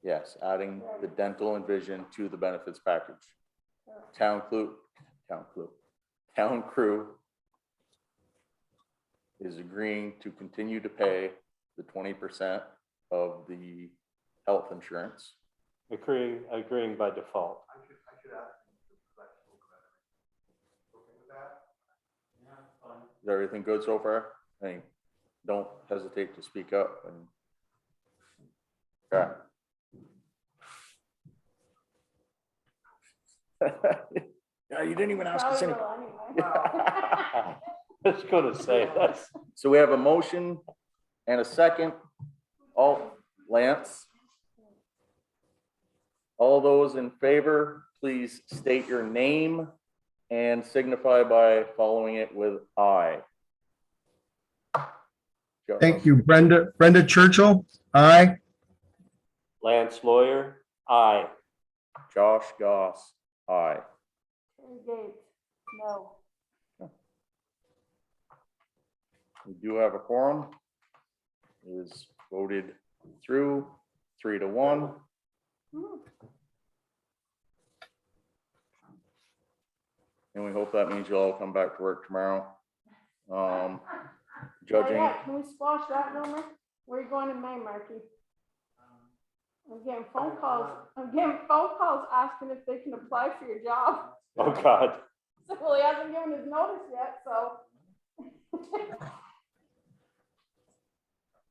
Yes, adding the dental and vision to the benefits package. Town crew is agreeing to continue to pay the 20% of the health insurance. Agreeing by default. I should ask him to flexible credit. Okay with that? Yeah, fine. Is everything good so far? I mean, don't hesitate to speak up and. Okay. Yeah, you didn't even ask us any. Probably will anyway. I was gonna say, that's, So we have a motion and a second. Lance? All those in favor, please state your name and signify by following it with aye. Thank you, Brenda Churchill. Aye. Lance Lawyer, aye. Josh Goss, aye. Terry Gates, no. We do have a quorum. It is voted through 3-1. And we hope that means you'll all come back to work tomorrow. Judging, Yeah, can we squash that rumor? Where are you going in May, Marky? I'm getting phone calls asking if they can apply for your job. Oh, God. Well, he hasn't given his notice yet, so.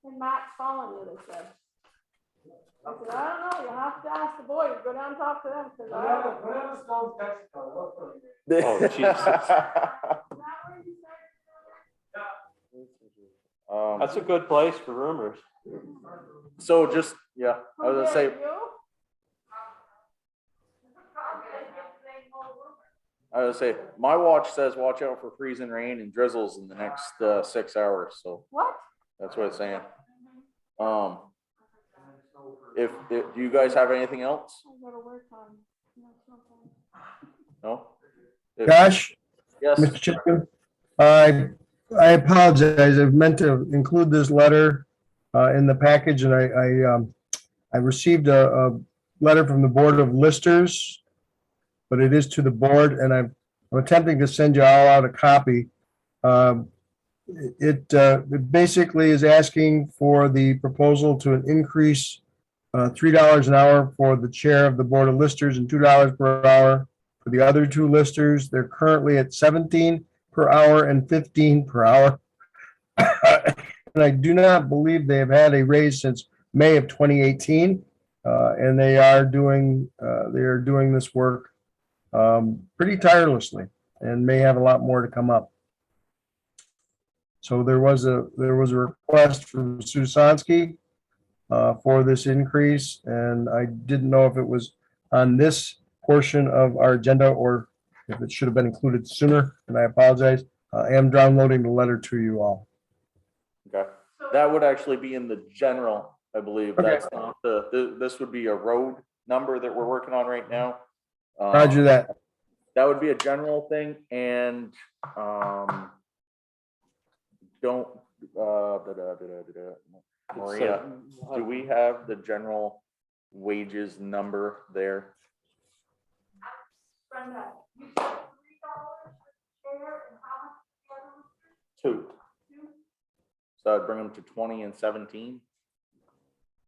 And Matt's calling you, they said. I said, I don't know, you'll have to ask the boys, go down and talk to them, because I don't know. Whatever Stone's text, look for it. Oh, Jesus. Is that where you started? That's a good place for rumors. So just, yeah, I was gonna say, You? I would say, my watch says watch out for freezing rain and drizzles in the next 6 hours, so What? that's what it's saying. If, do you guys have anything else? I gotta work on. No, it's not bad. No? If- Josh, Yes, Mr. Chairman, I apologize. I've meant to include this letter in the package, and I received a letter from the Board of Listers, but it is to the board, and I'm attempting to send you all out a copy. Um, It basically is asking for the proposal to increase $3 an hour for the chair of the Board of Listers and $2 per hour for the other two listers. They're currently at 17 per hour and 15 per hour. And I do not believe they have had a raise since May of 2018. And they are doing this work pretty tirelessly and may have a lot more to come up. So there was a request from Susanski for this increase, and I didn't know if it was on this portion of our agenda or if it should have been included sooner, and I apologize. I am downloading the letter to you all. okay. That would actually be in the general, I believe. Okay. That's not this would be a road number that we're working on right now. Roger that. That would be a general thing, and don't Maria, do we have the general wages number there? Brenda, you said $3 per chair and how much the other was? 2. So I'd bring them to 20 and 17.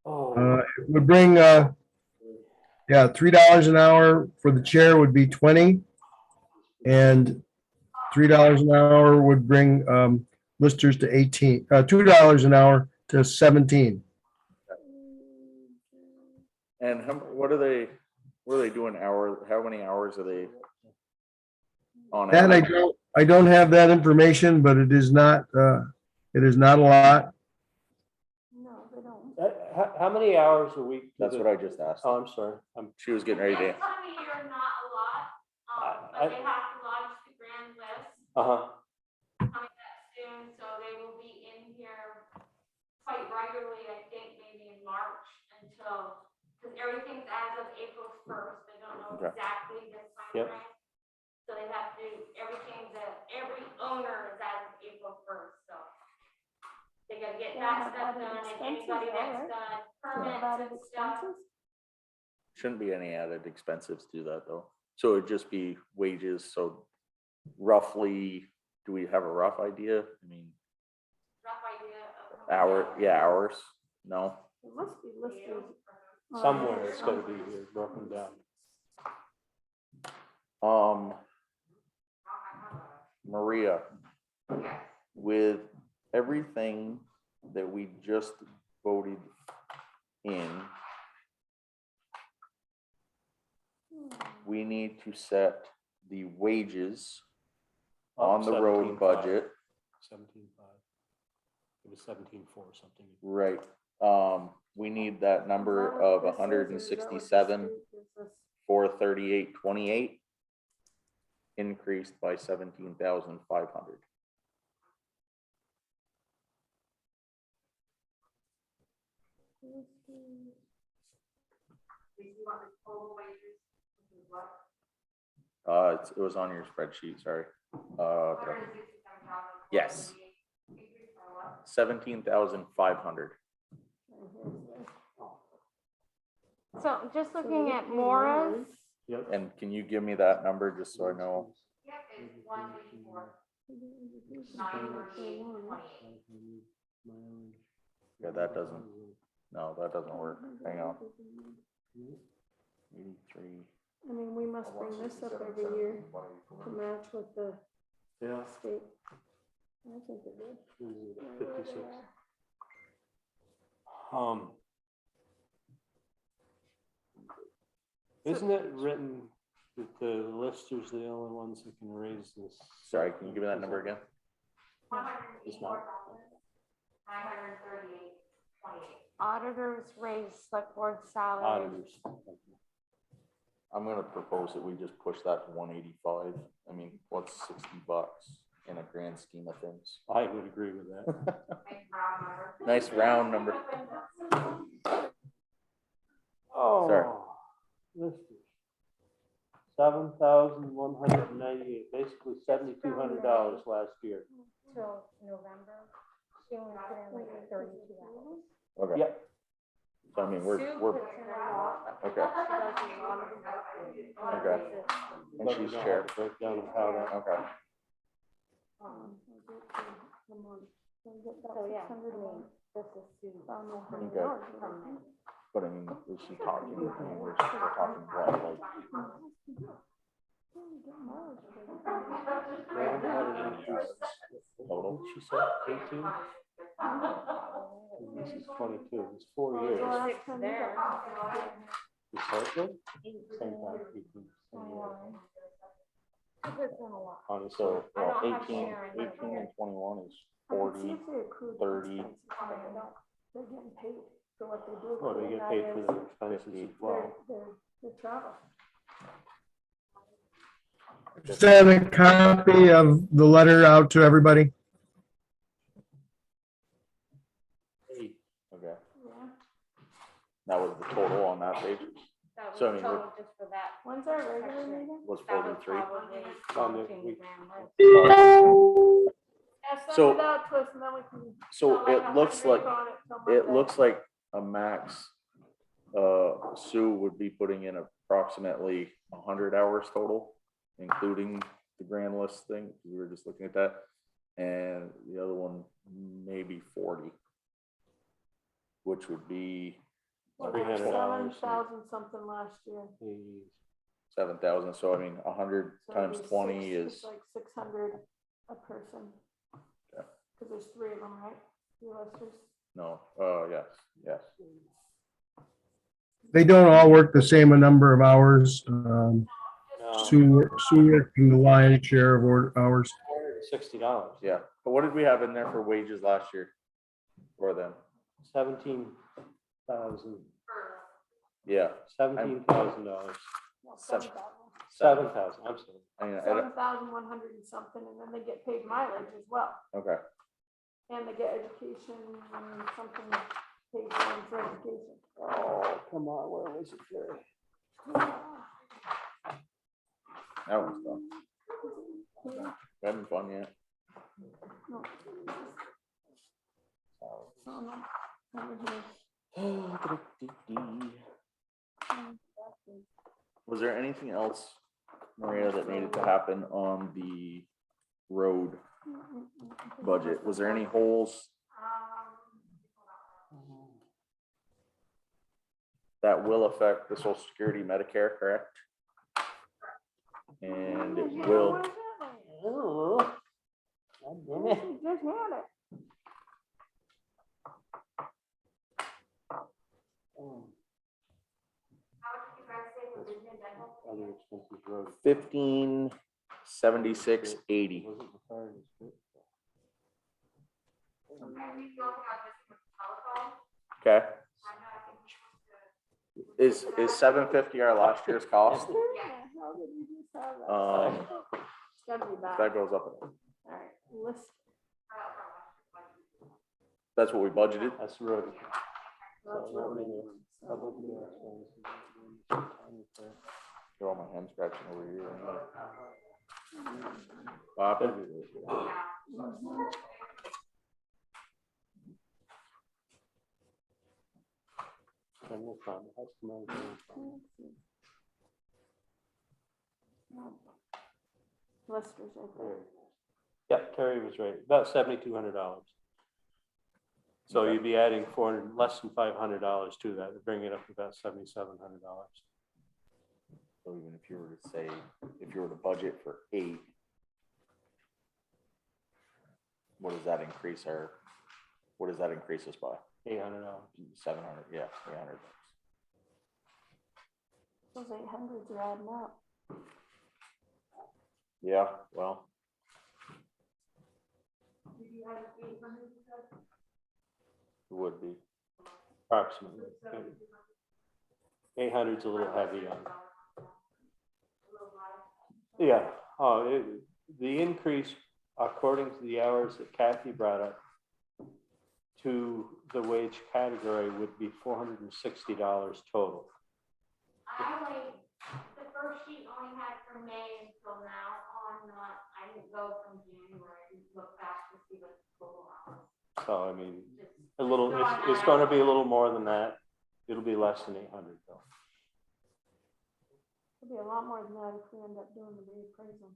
Oh, It would bring, yeah, $3 an hour for the chair would be 20, and $3 an hour would bring listers to 18, $2 an hour to 17. And what are they doing hour? How many hours are they on And average? I don't have that information, but it is not a lot. No, they don't. how many hours a week? That's what I just asked. Oh, I'm sorry. She was getting ready to. This time of year, not a lot, but they have to lodge the grand list Uh-huh. coming up soon, so they will be in here quite regularly, I think, maybe in March until, because everything's as of April 1st. They don't know Okay. exactly the time Yep. frame. So they have to, everything that, every owner is as of April 1st, so. They gotta get They that have stuff added done, and expenses, anybody all that's done They have permits added and stuff. expenses? Shouldn't be any added expenses to that though. So it'd just be wages. So roughly, do we have a rough idea? I mean, Rough idea of. how many hours? No. It must be listed. Somewhere it's gotta be here, broken down. Maria, with everything that we just voted in, we need to set the wages on the road 17.5. budget. 17.5. It was 17.4 something. Right. We need that number of 167, 438, 28 increased by 17,500. It was on your spreadsheet, sorry. Yes. 17,500. So just looking at Mora's, Yep. And can you give me that number just so I know? Yep, it's 184, 938, 28. Yeah, that doesn't, no, that doesn't work. Hang on. 83. I mean, we must bring this up every year to match with the Yeah. state. I think it would. 56. Isn't it written that the listers are the only ones that can raise this? Sorry, can you give me that number again? It's not. 938, 28. Auditors raise select board salary. Auditors. I'm gonna propose that we just push that to 185. I mean, what's $60 in a grand scheme of things? I would agree with that. Nice round number. Oh, listers. 7,198, basically $7,200 last year. Till November, she only put in like 32 hours. Okay. Yep. So I mean, we're, Sue we're, puts in a lot. okay, She does a lot of Okay. and But we she's don't chair. have a breakdown of how that. Okay, So yeah, I mean, this is Sue's. Okay. But I mean, is she talking, I mean, we're talking what, like, They haven't had an increase. total? What she said, 18? And this is 22, it's 4 years. There. You said it? Same time, 18, same year. She puts in a lot. Honestly, So, I well, don't have 18 Sharon. 18 and 21 is 40, 30, They're getting paid for what they do. well, they get paid for their expenses as well. Their travel. Send a copy of the letter out to everybody. Hey, okay, Yeah. that was the total on that page, That was So, I mean, total just for that. When's our regular meeting? was That was 43. probably On the watching week. grand list. Yeah, So- send it out to us and then we can. So it looks like, on it till it Monday. looks like a max, Sue would be putting in approximately 100 hours total, including the grand list thing, we were just looking at that, and the other one, maybe 40, which would be Well, $300. 7,000 something last year. hey, 7,000, so I mean, 100 So times it'd be 20 it's is, like 600 a person. Yeah. Cause there's 3 of them, right? 3 listers. no, yes. They don't all work the same number of hours. no, Sue working the lion's share of hours. $60, Yeah, but what did we have in there for wages last year for them? 17,000, Yeah, $17,000, No, Seven. 7,000. 7,000, I'm sorry. I mean, 7,100 and something, and then they get paid mileage as well. okay, And they get education and something paid for them for education. Oh, come on, where was it, Jerry? that one's done. We having fun yet? No. Oh, no. Over here. Was there anything else, Maria, that needed to happen on the road budget? Was there any holes that will affect the Social Security Medicare, correct? And it will, Oh, God damn it. You just had it. Oh, How much did you guys say for vision and dental? other expenses road. 1576.80. Wasn't the fire district. Okay, we still have this with telephone. Okay, I know, I think it was the. is 750 our last year's cost? How did you just have that? It's gotta be back. That goes up. Alright, list. That's what we budgeted. That's the road. That's So, what we revenue, need. public expenses. Get all my hands scratching over here. What happened? General fund, has to come out of general fund. Listers right there. Yep, Terry was right, about $7,200. So Okay. you'd be adding 400, less than $500 to that, to bring it up to about $7,700. So even if you were to say, if you were to budget for 8, what does that increase us by? $800. 700, yeah, 800. Those 800s are adding up. Yeah, well, it would be. Approximately. 800's a little heavy on Yeah, the increase, according to the hours that Kathy brought up, to the wage category would be $460 total. The first sheet only had from May until now I didn't go from January, I didn't look back to see what the total hours. So, I mean, it's gonna be a little more than that. It'll be less than 800 though. It'll be a lot more than that if we end up doing the reappraisal.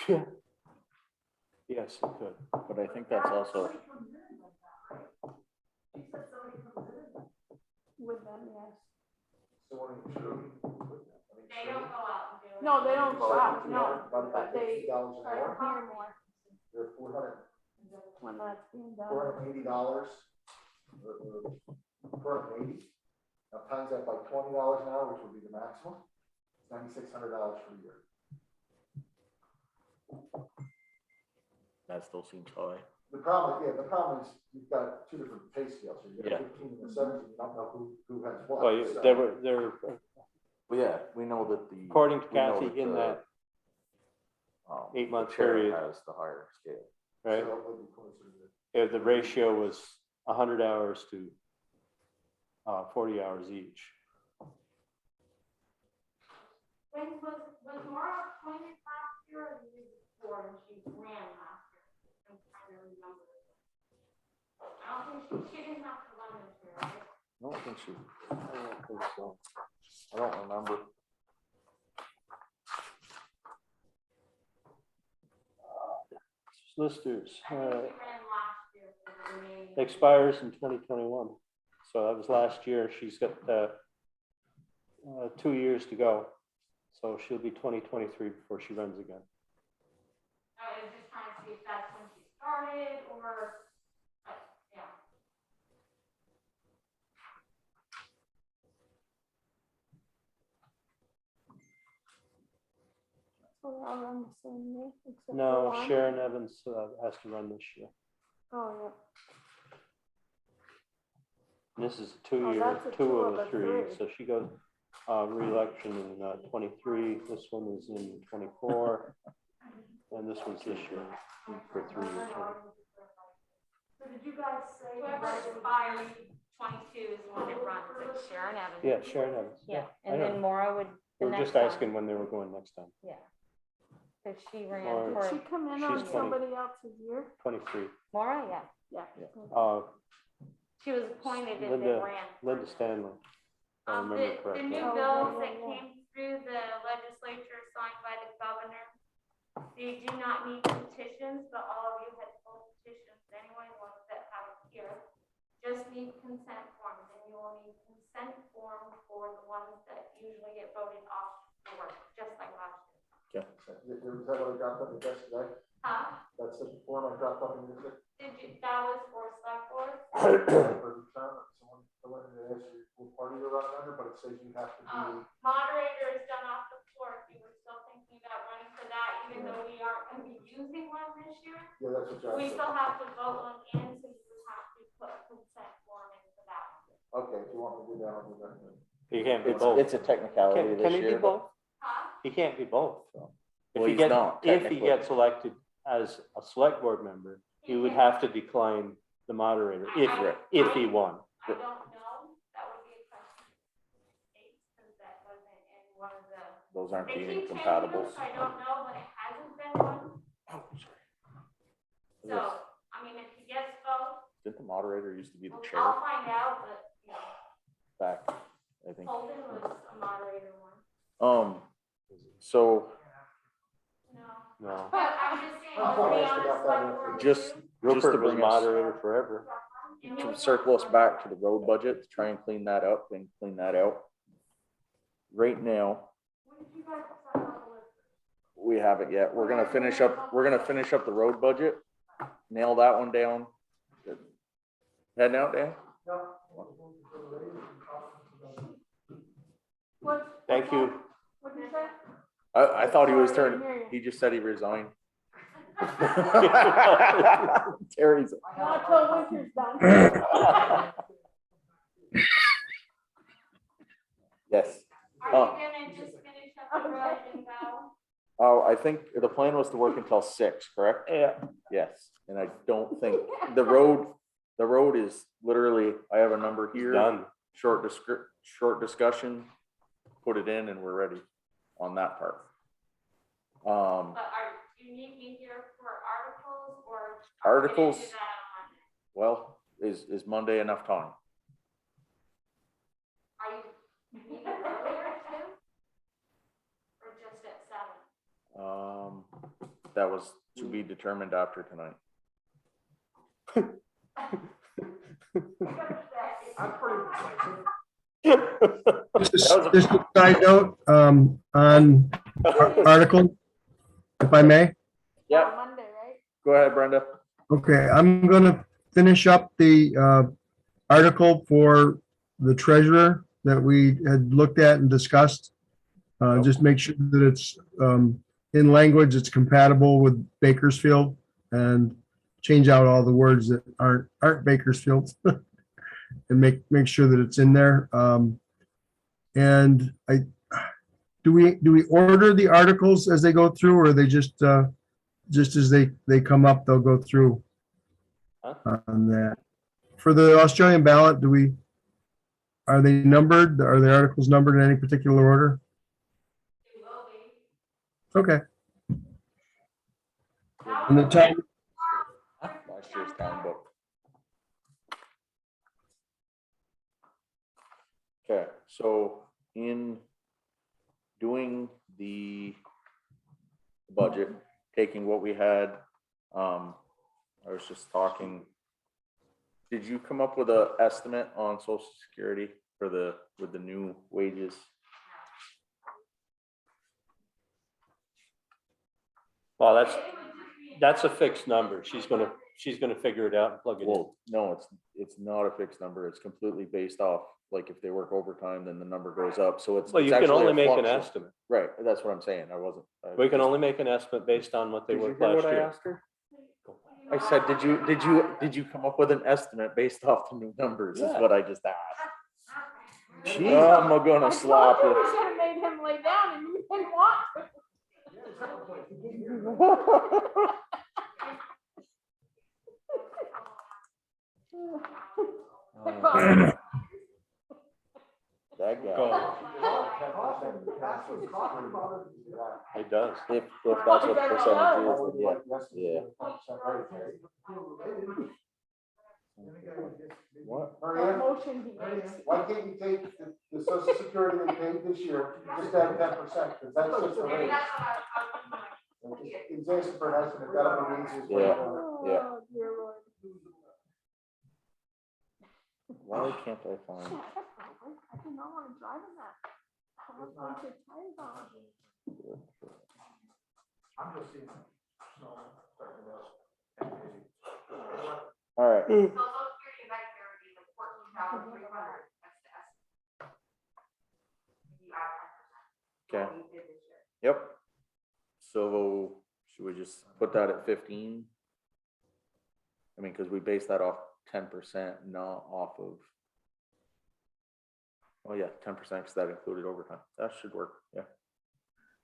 Yeah. Yes, it could. But I think that's also, With them, yes. They don't go out and do it. No, they don't go out, no, About but they $50 an are hour. here more They're when that's being done. $480, $480. Now times that by $20 an hour, which would be the maximum, it's $9,600 for a year. that still seems high. The problem is you've got two different pay scales. So you Yeah. got 15 and the 17, you don't know who has what. Well, so- there, Well, yeah, we know that the. according to we know Kathy, in the, that um, 8-month the chair period. Has the higher scale. right, so it would be closer to if the ratio was 100 hours to 40 hours each. When was Maura appointed last year or the year before, and she ran last year? I'm trying to remember. I don't think she didn't have to run this year, right? I don't think so. I don't remember. Listers, I think she ran last year for the remaining. expires in 2021. So that was last year. She's got 2 years to go. So she'll be 2023 before she runs again. I was just trying to see if that's when she started or, yeah. So they're all run the same year, except for No, one? Sharon Evans has to run this year. Oh, And this is a 2-year, that's a 2 two of of a a 3. three. So she goes re-election in 23. This one is in 24. And this one's this year for 3 years. So did you guys say? Whoever expired 22 is the one that runs, like Sharon Evans. Yeah, Sharon Evans. Yeah, I and know. then Maura would. the We were just next time. asking when they were going next time. Yeah. Cause she ran Or- Did she for come in She's on 20. somebody else's year? 23. Maura, yeah. Yeah. She was appointed and Linda- they ran. Linda Stanley. if I remember The correctly. new Oh, bills yeah, that yeah. came through the legislature signed by the governor, they do not need petitions, but all of you had full petitions anyway, the ones that have it here. Just need consent forms, and you will need consent forms for the ones that usually get voted off for work, just like last year. Is that what I dropped on the desk today? Huh? That's the form I dropped off in the desk. That was for select board? For someone that asked you what party you're running under, but it says you have to be. Moderator is done off the floor, if you were still thinking about running for that, even though we aren't gonna be using one this year. Yeah, that's what John We said. still have to vote one in, so you would have to put a consent form in for that one. Okay, if you want me to do that, I'll do that. He can't be It's, both. it's a technicality Can this he be year. both? Huh? He can't be both. though. If Well, he he's gets, not, if he technically. gets elected as a select board member, he would have to decline the moderator if he won. I don't know, that would be a question. Because that wasn't in one of the. Those aren't They being keep changing compatible. them, so I don't know, but it hasn't been one. Oh, sorry. So, I mean, if he gets both, Didn't the moderator used to be the chair I'll find out, but, you know, back, I think? Holden was a moderator one. So No. No. But I'm just saying, Oh, let's be I on forgot the that select board. just, too. just to Rupert was bring us, moderator forever. to circle us back to the road budget, to try and clean that up and clean that out. Right now, When did you guys decide on the list? we haven't yet. We're gonna finish up the road budget, nail that one down. Heading out, Dan? Thank you. What did you say? I thought he was Sorry, I didn't turning, hear you. he just said he resigned. Terry's. Not till winter's done. Yes. Are you gonna just finish up the road and go? Oh, I think the plan was to work until 6, correct? Yeah. Yes, and I don't think, the road is literally, I have a number here. Done. Short discussion, put it in and we're ready on that part. But do you need me here for articles or? Articles, Can I do that on Monday? well, is Monday enough time? Are you meeting earlier too? Or just at 7? That was to be determined after tonight. I'm pretty excited. Just a side note, on article, if I may. Yeah, On Monday, right? go ahead, Brenda. Okay, I'm gonna finish up the article for the treasurer that we had looked at and discussed. Just make sure that it's in language, it's compatible with Bakersfield, and change out all the words that aren't Bakersfield. And make sure that it's in there. And do we order the articles as they go through, or are they just as they come up, they'll go through on that? For the Australian ballot, are they numbered? Are the articles numbered in any particular order? It will be. Okay. And the time, Last year's town book. Okay, so in doing the budget, taking what we had, I was just talking. Did you come up with an estimate on Social Security for with the new wages? Well, that's a fixed number. She's gonna figure it out and plug it in. Well, no, it's not a fixed number. It's completely based off, like if they work overtime, then the number goes up. So it's. Well, you it's can actually only a make an fluctuation. estimate. Right, that's what I'm saying. We can only make an estimate based on what they Did you worked hear last what I year. asked her? I said, did you come up with an estimate based off the new numbers, is Yeah. what I just asked. Gee. I'm not gonna I slap told you you. we should have made him lay down and you didn't want to. That guy, It does. if that's what the percentage is, then yeah, What? What motion he makes. Why can't you take the social security they paid this year, just add 10%, because that's just the rate. He's asking for an estimate, that'll be the easiest way to do it. Yeah. Oh, dear Lord. Why can't I find? I do not want to drive in that. I want to put your tires on. I'm just seeing snow starting to melt. All right, So Social Security and Medicare would be like 14,300. That's the estimate. You add 10%. okay, What we did this year. yep. So should we just put that at 15? I mean, because we base that off 10%, not off of. Oh yeah, 10%, because that included overtime. That should work, yeah,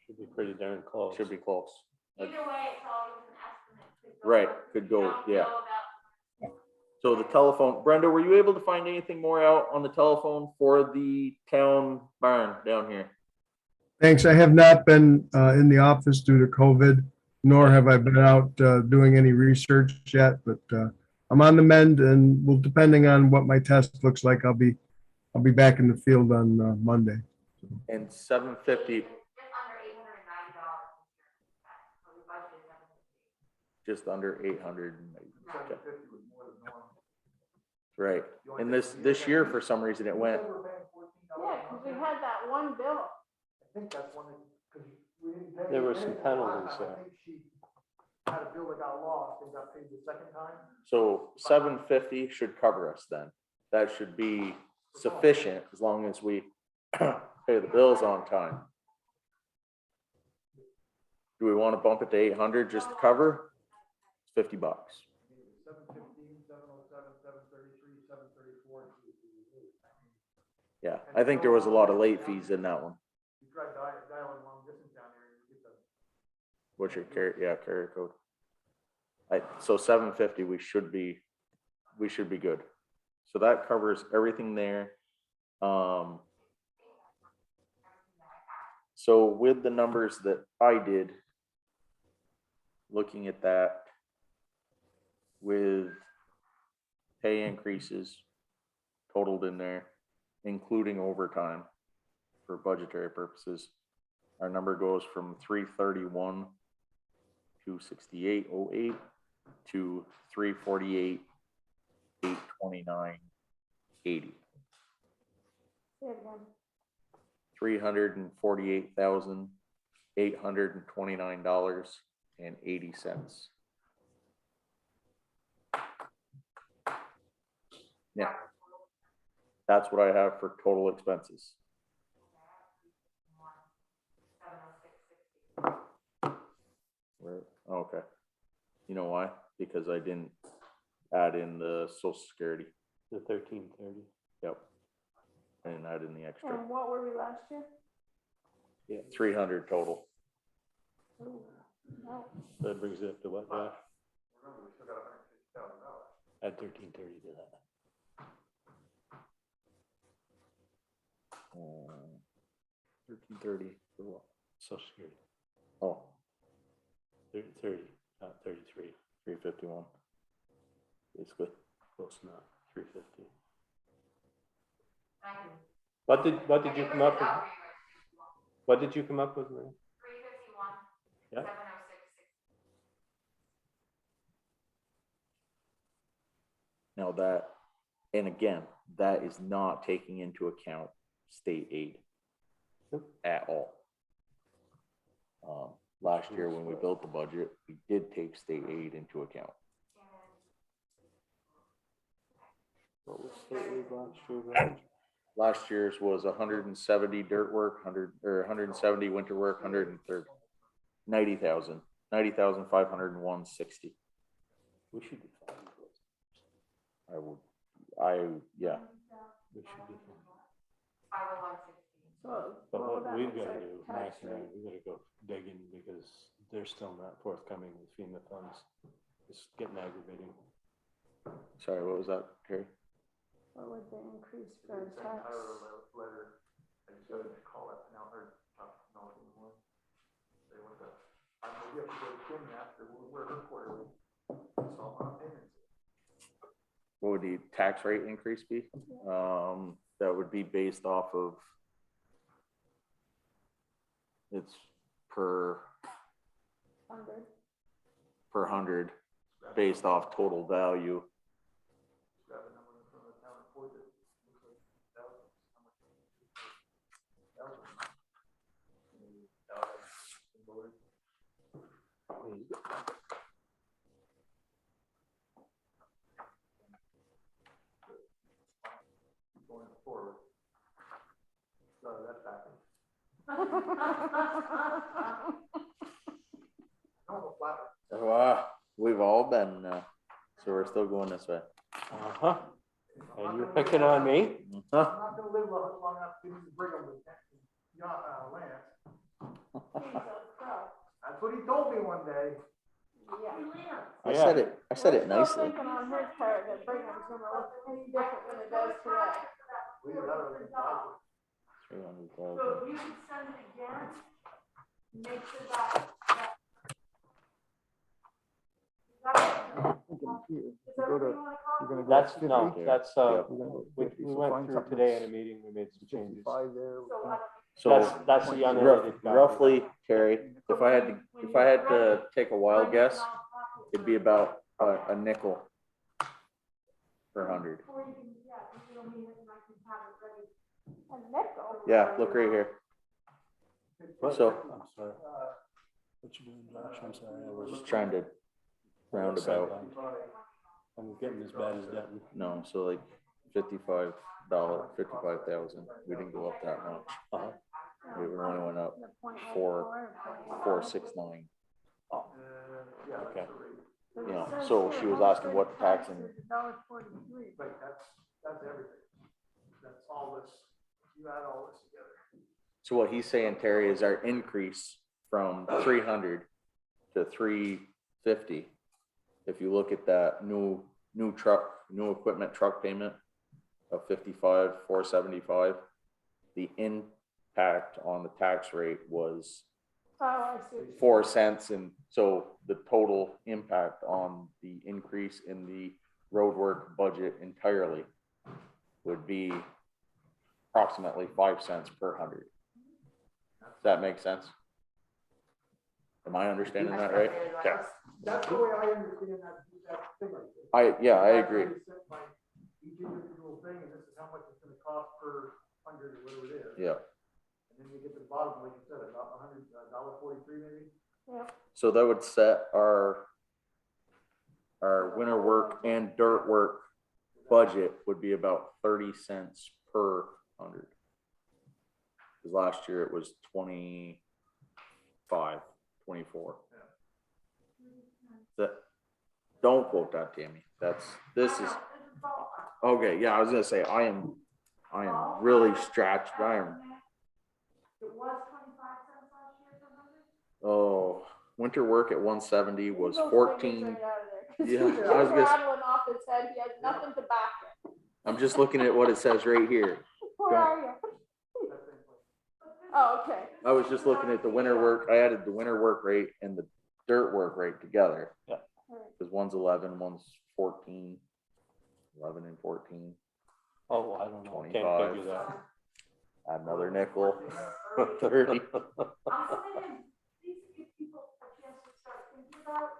Should be pretty darn close. should be close. Either way, it's always an estimate. Right, could go, yeah. So the telephone, Brenda, were you able to find anything more out on the telephone for the town barn down here? thanks. I have not been in the office due to COVID, nor have I been out doing any research yet, but I'm on the mend, and well, depending on what my test looks like, I'll be back in the field on Monday. And 750, Just under 890. So we budgeted 750. just under 800. Okay. Right, and this year, for some reason, it went, Yeah, because we had that one bill. I think that's one, because we didn't pay. There were some anything penalties last. there. I think she had a bill that got lost and got paid the second time. so 750 should cover us then. That should be sufficient as long as we pay the bills on time. Do we want to bump it to 800 just to cover? It's $50. 715, 707, 733, 734. Yeah, I think there was a lot of late fees in that one. You try dialing long distance down there, you get the What's your carrier code? So 750, we should be good. So that covers everything there. So with the numbers that I did, looking at that with pay increases totaled in there, including overtime for budgetary purposes, our number goes from 331, 268.08 to 348, 829.80. Say it again. $348,829.80. Yeah. That's what I have for total expenses. Okay. You know why? Because I didn't add in the social security. The 1330. Yep. I didn't add in the extra. And what were we last year? Yeah. 300 total. Ooh, no. That brings it up to what, Josh? Remember, we still got $150,000. Add 1330 to that. 1330 for what? Social security. Oh, 30, not 33. 351. Basically. Close enough. 350. What did you come up with? What did you come up with, Marie? 351. Yeah. 706. Now that, and again, that is not taking into account state aid at all. Last year when we built the budget, we did take state aid into account. What was state aid last year? Last year's was 170 dirt work, 170 winter work, 130, 90,000, 90,501.60. We should be fine. Yeah. We should be fine. 501.60. So But what would what that we've make got to our do, tax Max and I, rate? we got to go digging because they're still not forthcoming with FEMA funds. It's getting aggravating. Sorry, what was that, Terry? What would the increase for They our sent tax? Tyler a letter, I just got to call that now, or, no, anymore. They went to, I'm gonna have to go to Kim after, we're her quarterly. So I'm on payments. What would the tax rate increase be? That would be based off of, it's per 100 based off total value. Grab a number from the town report that looks like thousands, how much? Going forward. So that's happening. No, flat. Wow, we've all been, so we're still going this way. Uh-huh. And you're picking on me? I'm not gonna live long enough to bring them with Lance. That's what he told me one day. Yeah. I said it We're still nicely. thinking on his part that Brigham's gonna look any different than it does today. We got a 300,000. So if you could send it again, make sure that. Is that what you want to call it? That's, no, that's, Yep. we went through today in a meeting, we made some changes. So That's the unrelated copy. roughly, Terry, if I had to take a wild guess, it'd be about a nickel per 100. A nickel. Yeah, look right here. So I'm sorry. What you doing, Josh? I'm sorry. I was just trying to round about. I'm getting as bad as that. No, so like $55,000. We didn't go up that much. We only went up 469. Okay. You know, so she was asking what the tax and Right, that's everything. That's all this, you add all this together. so what he's saying, Terry, is our increase from 300 to 350. If you look at that new equipment truck payment of 55,475, the impact on the tax rate was Oh, I see. 4 cents. And so the total impact on the increase in the roadwork budget entirely would be approximately 5 cents per hundred. Does that make sense? Am I understanding that right? Okay. That's the way I understand that thing right there. Yeah, I agree. Each individual thing, and this is how much it's gonna cost per hundred or whatever it is. Yeah. And then you get to the bottom, like you said, about $100.43 maybe. Yep. So that would set our winter work and dirt work budget would be about 30 cents per hundred. Because last year it was 25, 24. That, don't quote that, Tammy. This is, okay, yeah, I was gonna say, I am really stretched. I am, It was 25 cents last year per hundred? oh, winter work at 170 was Those 14. figures right out of there, 'cause Yeah, he's I was just gonna- rattling off his head, he has nothing to back it. I'm just looking at what it says right here. Where are you? Oh, okay. I was just looking at the winter work. I added the winter work rate and the dirt work rate together. Yeah. Because one's 11, one's 14, 11 and 14. Oh, I don't know, can't 25. figure that. Add another nickel, 30. I'm thinking, these give people a chance to start thinking about,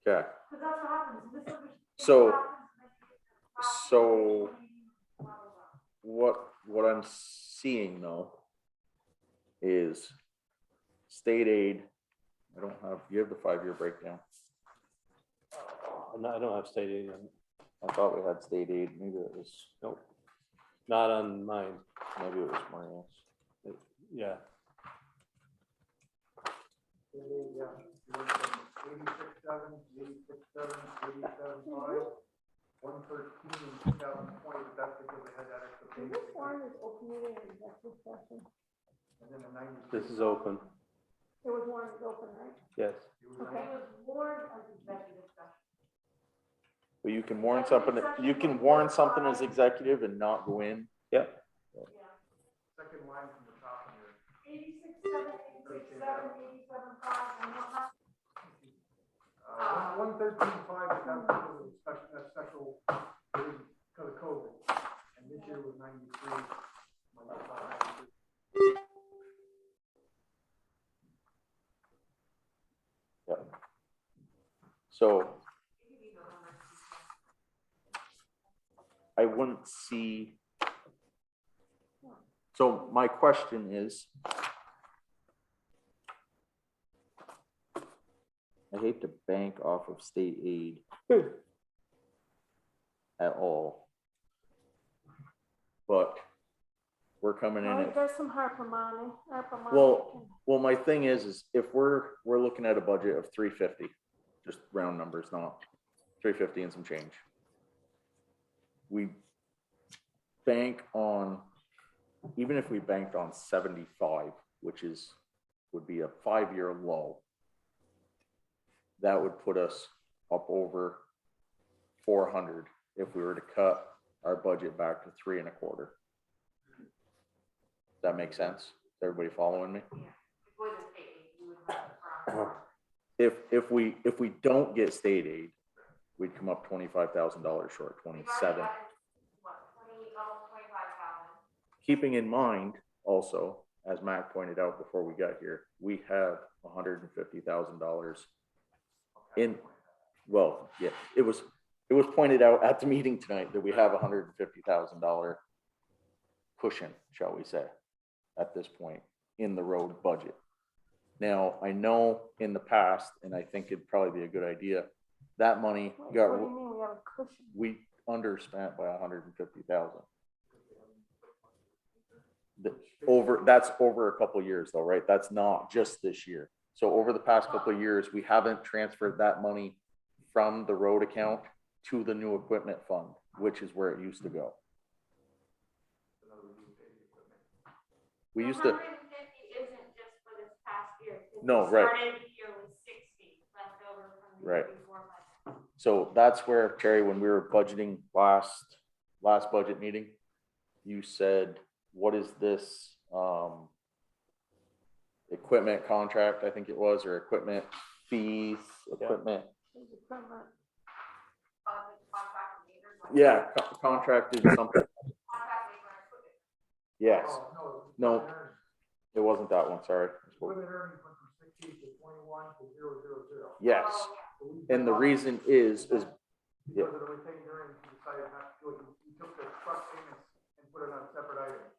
Okay, because that's what happens, misunderstanding So- happens, and then you get to the top, so- 20, blah, blah, blah. what I'm seeing though is state aid. I don't have, you have the 5-year breakdown. No, I don't have state aid, I thought we had state aid. Maybe it was, nope, not on mine, maybe it was Maria's. yeah. Yeah. 86.7, 86.7, 87.5, 113 in 2020, but that's because they had that extra Is payment. this one is open meeting or executive session? And then the 90. This is open, There was one that's open, right? yes. Okay. It was warned as executive session. But you can warn something, you can warn something as executive and not go in. Yep, Yeah. Second line from the top of your. 86.7, 86.7, 87.5, and whatnot. 113.5, that's because of special, that special, because of COVID. And this year was 93. So I wouldn't see. So my question is, I hate to bank off of state aid at all. But we're coming in Well, at, there's some ARPA money. well, my thing is if we're looking at a budget of 350, just round numbers, not 350 and some change. We bank on, even if we banked on 75, which would be a 5-year low, that would put us up over 400 if we were to cut our budget back to 3.25. Does that make sense? Is everybody following me? Before the state aid, you would have around. If we don't get state aid, we'd come up $25,000 short, 27. What, 20, almost 25,000. Keeping in mind also, as Mac pointed out before we got here, we have $150,000 in, well, yeah, it was pointed out at the meeting tonight that we have $150,000 cushion, shall we say, at this point in the road budget. Now, I know in the past, and I think it'd probably be a good idea, that money What got, do you mean we have a cushion? we underspent by 150,000. That's over a couple of years though, right? That's not just this year. So over the past couple of years, we haven't transferred that money from the road account to the new equipment fund, which is where it used to go. We used to, 150 isn't just for this past No, We right. Started the year with 60 left over from the year Right. before budget. So that's where, Terry, when we were budgeting last budget meeting, you said, what is this, equipment contract, I think it was, or equipment fees, equipment? There's equipment. Contract meters, like Yeah, contracted something. contract labor and equipment. Yes, Oh, No. equipment earnings. it wasn't that one, sorry. Equipment earnings went from 60 to 21 to 000. Yes, Oh, yeah. So we and the dropped- reason is, Because of the retained earnings, we decided not to do it. We took the truck payments and put it on a separate item.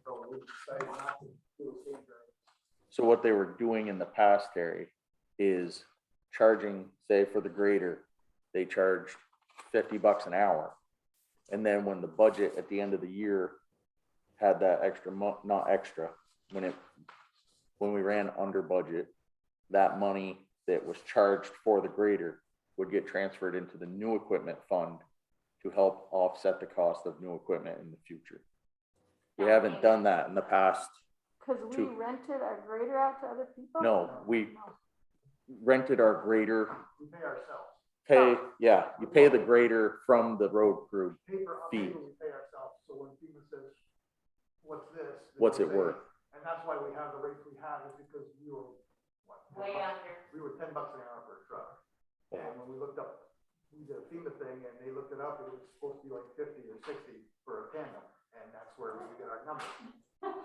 So we decided not to do retained earnings. so what they were doing in the past, Terry, is charging, say for the grader, they charged $50 an hour. And then when the budget at the end of the year had that extra not extra, when we ran under budget, that money that was charged for the grader would get transferred into the new equipment fund to help offset the cost of new equipment in the future. We haven't done that in the past. Cause we Two. rented our grader out to other people? No, we rented our grader, We pay ourselves. you pay the grader from the road crew. Paper, on Fee. paper, we pay ourselves. So when FEMA says, what's this? then What's we it say- worth? And that's why we have the rates we have, is because we were, what? 10 Way bucks? under. We were $10 an hour for a truck. And when we looked up, we did a FEMA thing and they looked it up, it was supposed to be like 50 or 60 for a tandem. And that's where we get our number.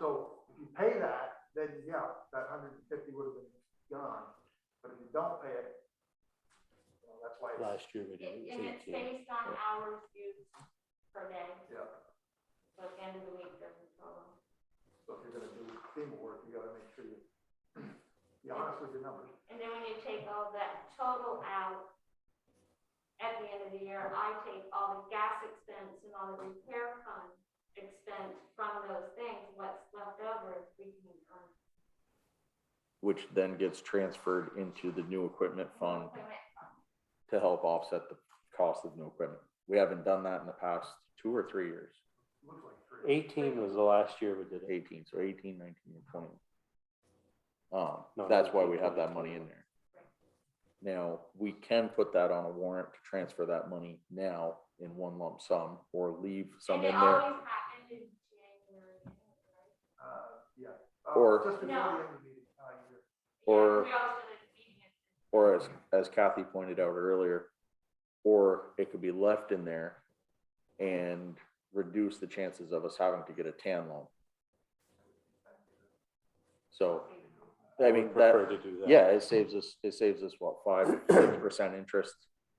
So if you pay that, then yeah, that 150 would have been gone. But if you don't pay it, well, that's why it's, Last year we did, And it was it's 18. based on hours used per day. yeah. So at the end of the week, there's a total. So if you're gonna do FEMA work, you gotta make sure you, be honest with your numbers. And then when you take all that total out, at the end of the year, I take all the gas expense and all the repair fund expense from those things, what's left over is we can earn. Which then gets transferred into the new equipment fund to help offset the cost of new equipment. We haven't done that in the past 2 or 3 years. Looks like 3. 18 was the last year we did it. 18, so 18, 19, and 20. No, That's why 19, we have that 20, money in there. Now, we can put that on a warrant to transfer that money now in one lump sum, or leave some And in it there. always happened in January, right? Yeah. Or- Just before the No. end of the meeting, year. Or- Yeah, we always did a meeting at Or as Kathy pointed out earlier, or it could be left in there and reduce the chances of us having to get a TAN loan. So, I mean, Prefer that, to do that. yeah, it saves us what, 5-6% interest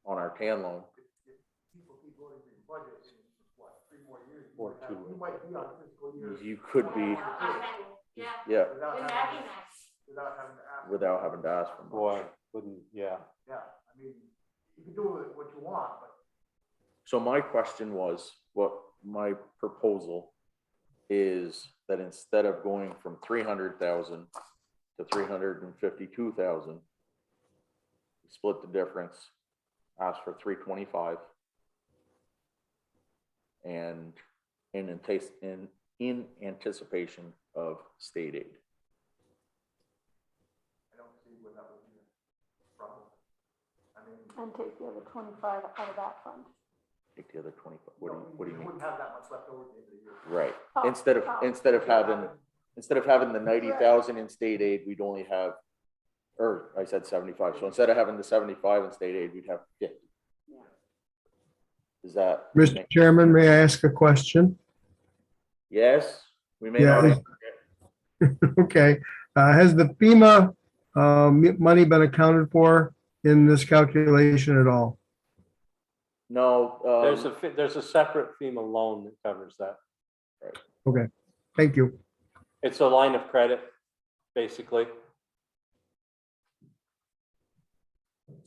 on our TAN loan. If people keep voting for your budget, in what, 3 more years? you Or might have- 2. You might be on fiscal year. You could be, Yeah, yeah, Without wouldn't that having, be nice? without having to ask. without having to ask for much. Boy, wouldn't, yeah. Yeah, I mean, you can do with what you want, but So my question was, what my proposal is that instead of going from 300,000 to 352,000, split the difference, ask for 325. And in anticipation of state aid. I don't see where that would be a problem. I mean. And take the other 25 out of that fund. Take the other 25, no, what do you mean? Wouldn't have that much left over at the end of the year. Right, Oh, instead of oh. having the 90,000 in state aid, we'd only have, or I said 75, so instead of having the 75 in state aid, we'd have 50. Yeah. Is that? Mr. Chairman, may I ask a question? Yes, we may Yeah, not. is- Okay, has the FEMA money been accounted for in this calculation at all? No, There's a separate FEMA loan that covers that. Okay, thank you. It's a line of credit, basically.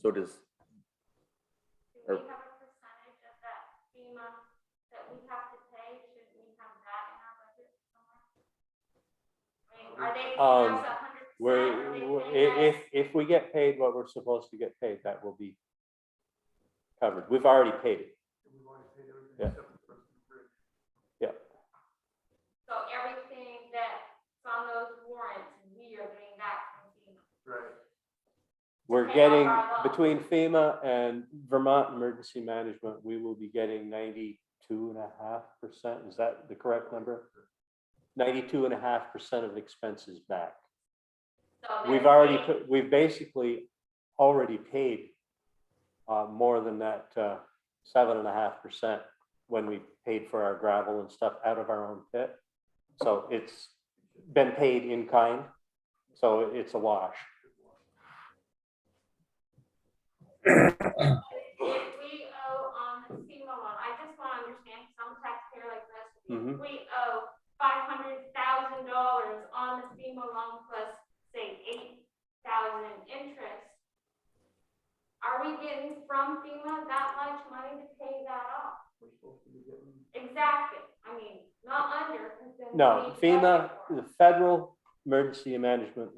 so does, Do we have a percentage of that FEMA that we have to pay? Should we have that in our budget somewhere? I mean, are they paying us 100%? If we get paid what we're supposed to get paid, that will be covered. We've already paid it. We've already paid everything Yeah. except for the bridge. Yeah. So everything that's on those warrants, we are getting back from getting, between FEMA and Vermont Emergency Management, we will be getting 92.5%. Is that the correct number? 92.5% of expenses back. So We've they're already paying- we've basically already paid more than that 7.5% when we paid for our gravel and stuff out of our own pit. So it's been paid in kind. So it's a wash. If we owe on the FEMA loan, I just want to understand, because I'm a taxpayer like the rest of you. If we owe $500,000 on the FEMA loan plus, say, 8,000 in interest, are we getting from FEMA that much money to pay that off? We're supposed to be getting. Exactly. I mean, not under, because then. we No, need to FEMA, budget for the it. federal emergency management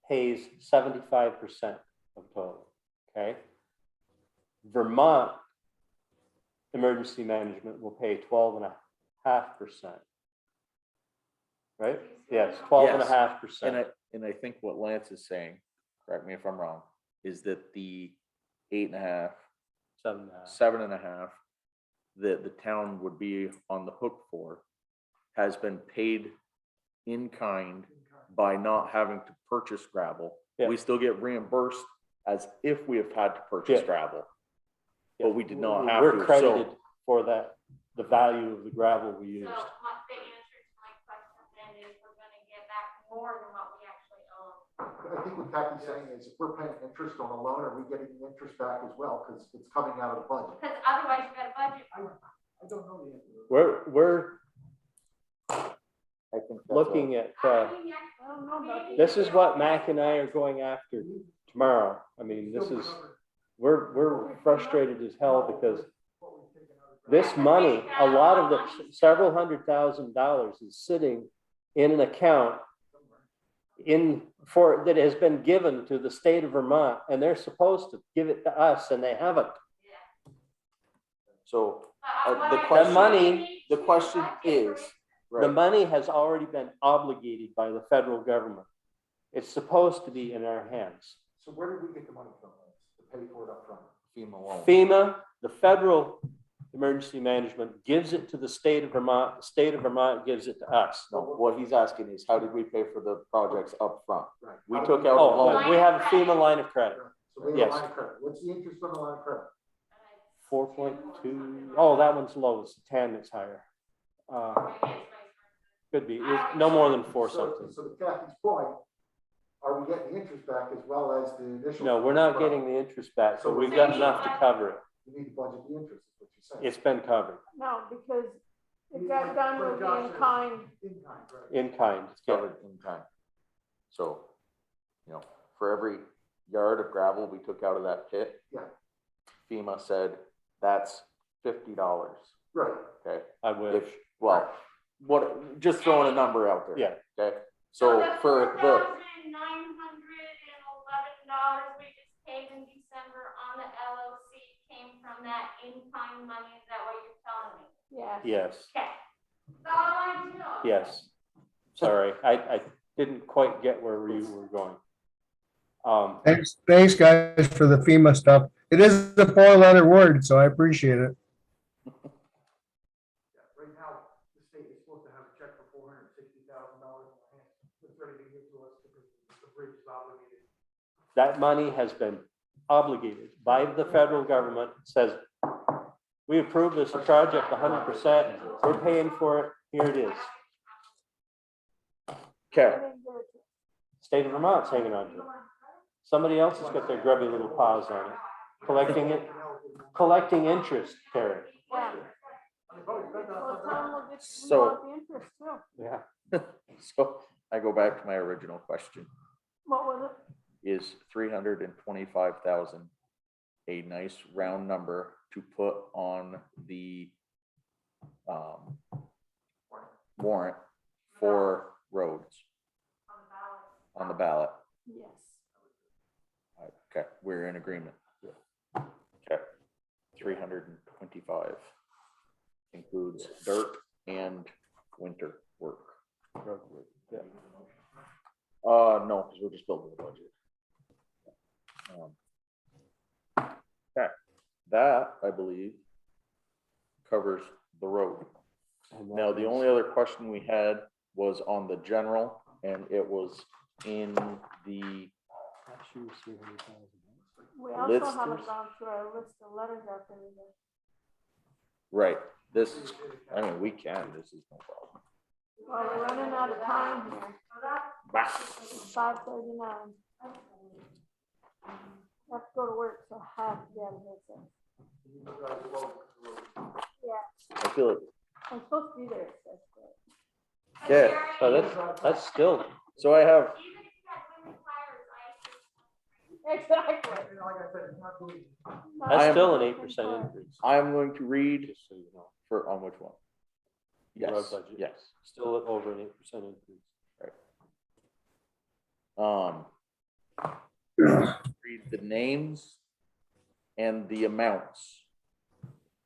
pays 75% of total, okay? Vermont emergency management will pay 12.5%. Right? Yes, 12.5%. And I think what Lance is saying, correct me if I'm wrong, is that the 8.5, 7.5. 7.5 that the town would be on the hook for has been paid in kind by not having to purchase gravel. Yeah. We still get reimbursed as if we have had to purchase Yeah. gravel. Yeah, But we did not have We're to, so- credited for that, the value of the gravel we used. So the answer to my question then is we're gonna get back more than what we actually owe. I think what Kathy's saying is if we're paying interest on a loan, are we getting the interest back as well? Because it's coming out of the budget. Because otherwise you got a budget. I don't know the answer. We're I think that's looking at, I don't know about the. this is what Mac and I are going after tomorrow. I mean, this is, we're frustrated as hell because this money, a lot of the several $100,000 is sitting in an account that has been given to the state of Vermont, and they're supposed to give it to us, and they haven't. So But the what I question- really need the to question budget is, for The money has already been obligated by the federal government. It's supposed to be in our hands. So where did we get the money from, Lance, to pay for it up front? FEMA loan. FEMA, the federal emergency management, gives it to the state of Vermont. The state of Vermont gives it to us. No, what he's asking is how did we pay for the projects up front? Right. We How took do out a Oh, loan. we have a FEMA line of credit, So we have Yes. a line of credit. What's the interest on the line of credit? 4.2. Oh, that one's low. It's 10 that's higher. Could be, it's no more than 4 something. So to Kathy's point, are we getting the interest back as well as the initial? No, we're not getting the interest back, so we've got enough to cover it. You need to budget the interest, is what you're saying. It's been covered No, because it got done with the in-kind. In kind, right? in kind. It's covered in kind. So, for every yard of gravel we took out of that pit. Yeah. FEMA said, that's $50, Right. okay? I wish. Just throwing a number out there. Yeah. Okay, so the for the, $4,911 we just paid in December on the LOC came from that in-kind money. Is that what you're telling me? Yes. Yes, Okay. That's all I wanted to know. yes. Sorry, I didn't quite get where you were going. Thanks, guys, for the FEMA stuff. It is a 4-letter word, so I appreciate it. Right now, the state is supposed to have a check for $460,000 in their hands. It's ready to give to us because the bridge is obligated. That money has been obligated by the federal government, says, we approve this project 100%, we're paying for it, here it is. okay, State of Vermont's hanging on to it. Somebody else has got their grubby little paws on it, collecting interest, Terry. Yeah. Well, Tom will get, we So- want the interest too. Yeah. so I go back to my original question. What was it? Is 325,000 a nice round number to put on the warrant for roads on the ballot? Yes. Okay, we're in agreement. Okay, 325 includes dirt and winter work. Yeah. No, because we're just building the budget. Okay, that, I believe, covers the road. And Now, that the is- only other question we had was on the general, and it was in the, Actually, it's 300,000. We also Listers. haven't gone through our list of letters after the, right, this, I mean, we can, this is no problem. well, we're running out of time here. Bah. 5:39. Have to go to work, so I have to get out of here. So. Yeah, I feel it, I'm supposed to be there at 6, but. okay, So that's still, so I have, Even if you had women fires, I just. Exactly. And like I said, it's not doing. that's still an No, 8% increase. I'm going to read Just so you know. for, on which one? The road Yes, budget. yes. Still at over an 8% increase. Read the names and the amounts.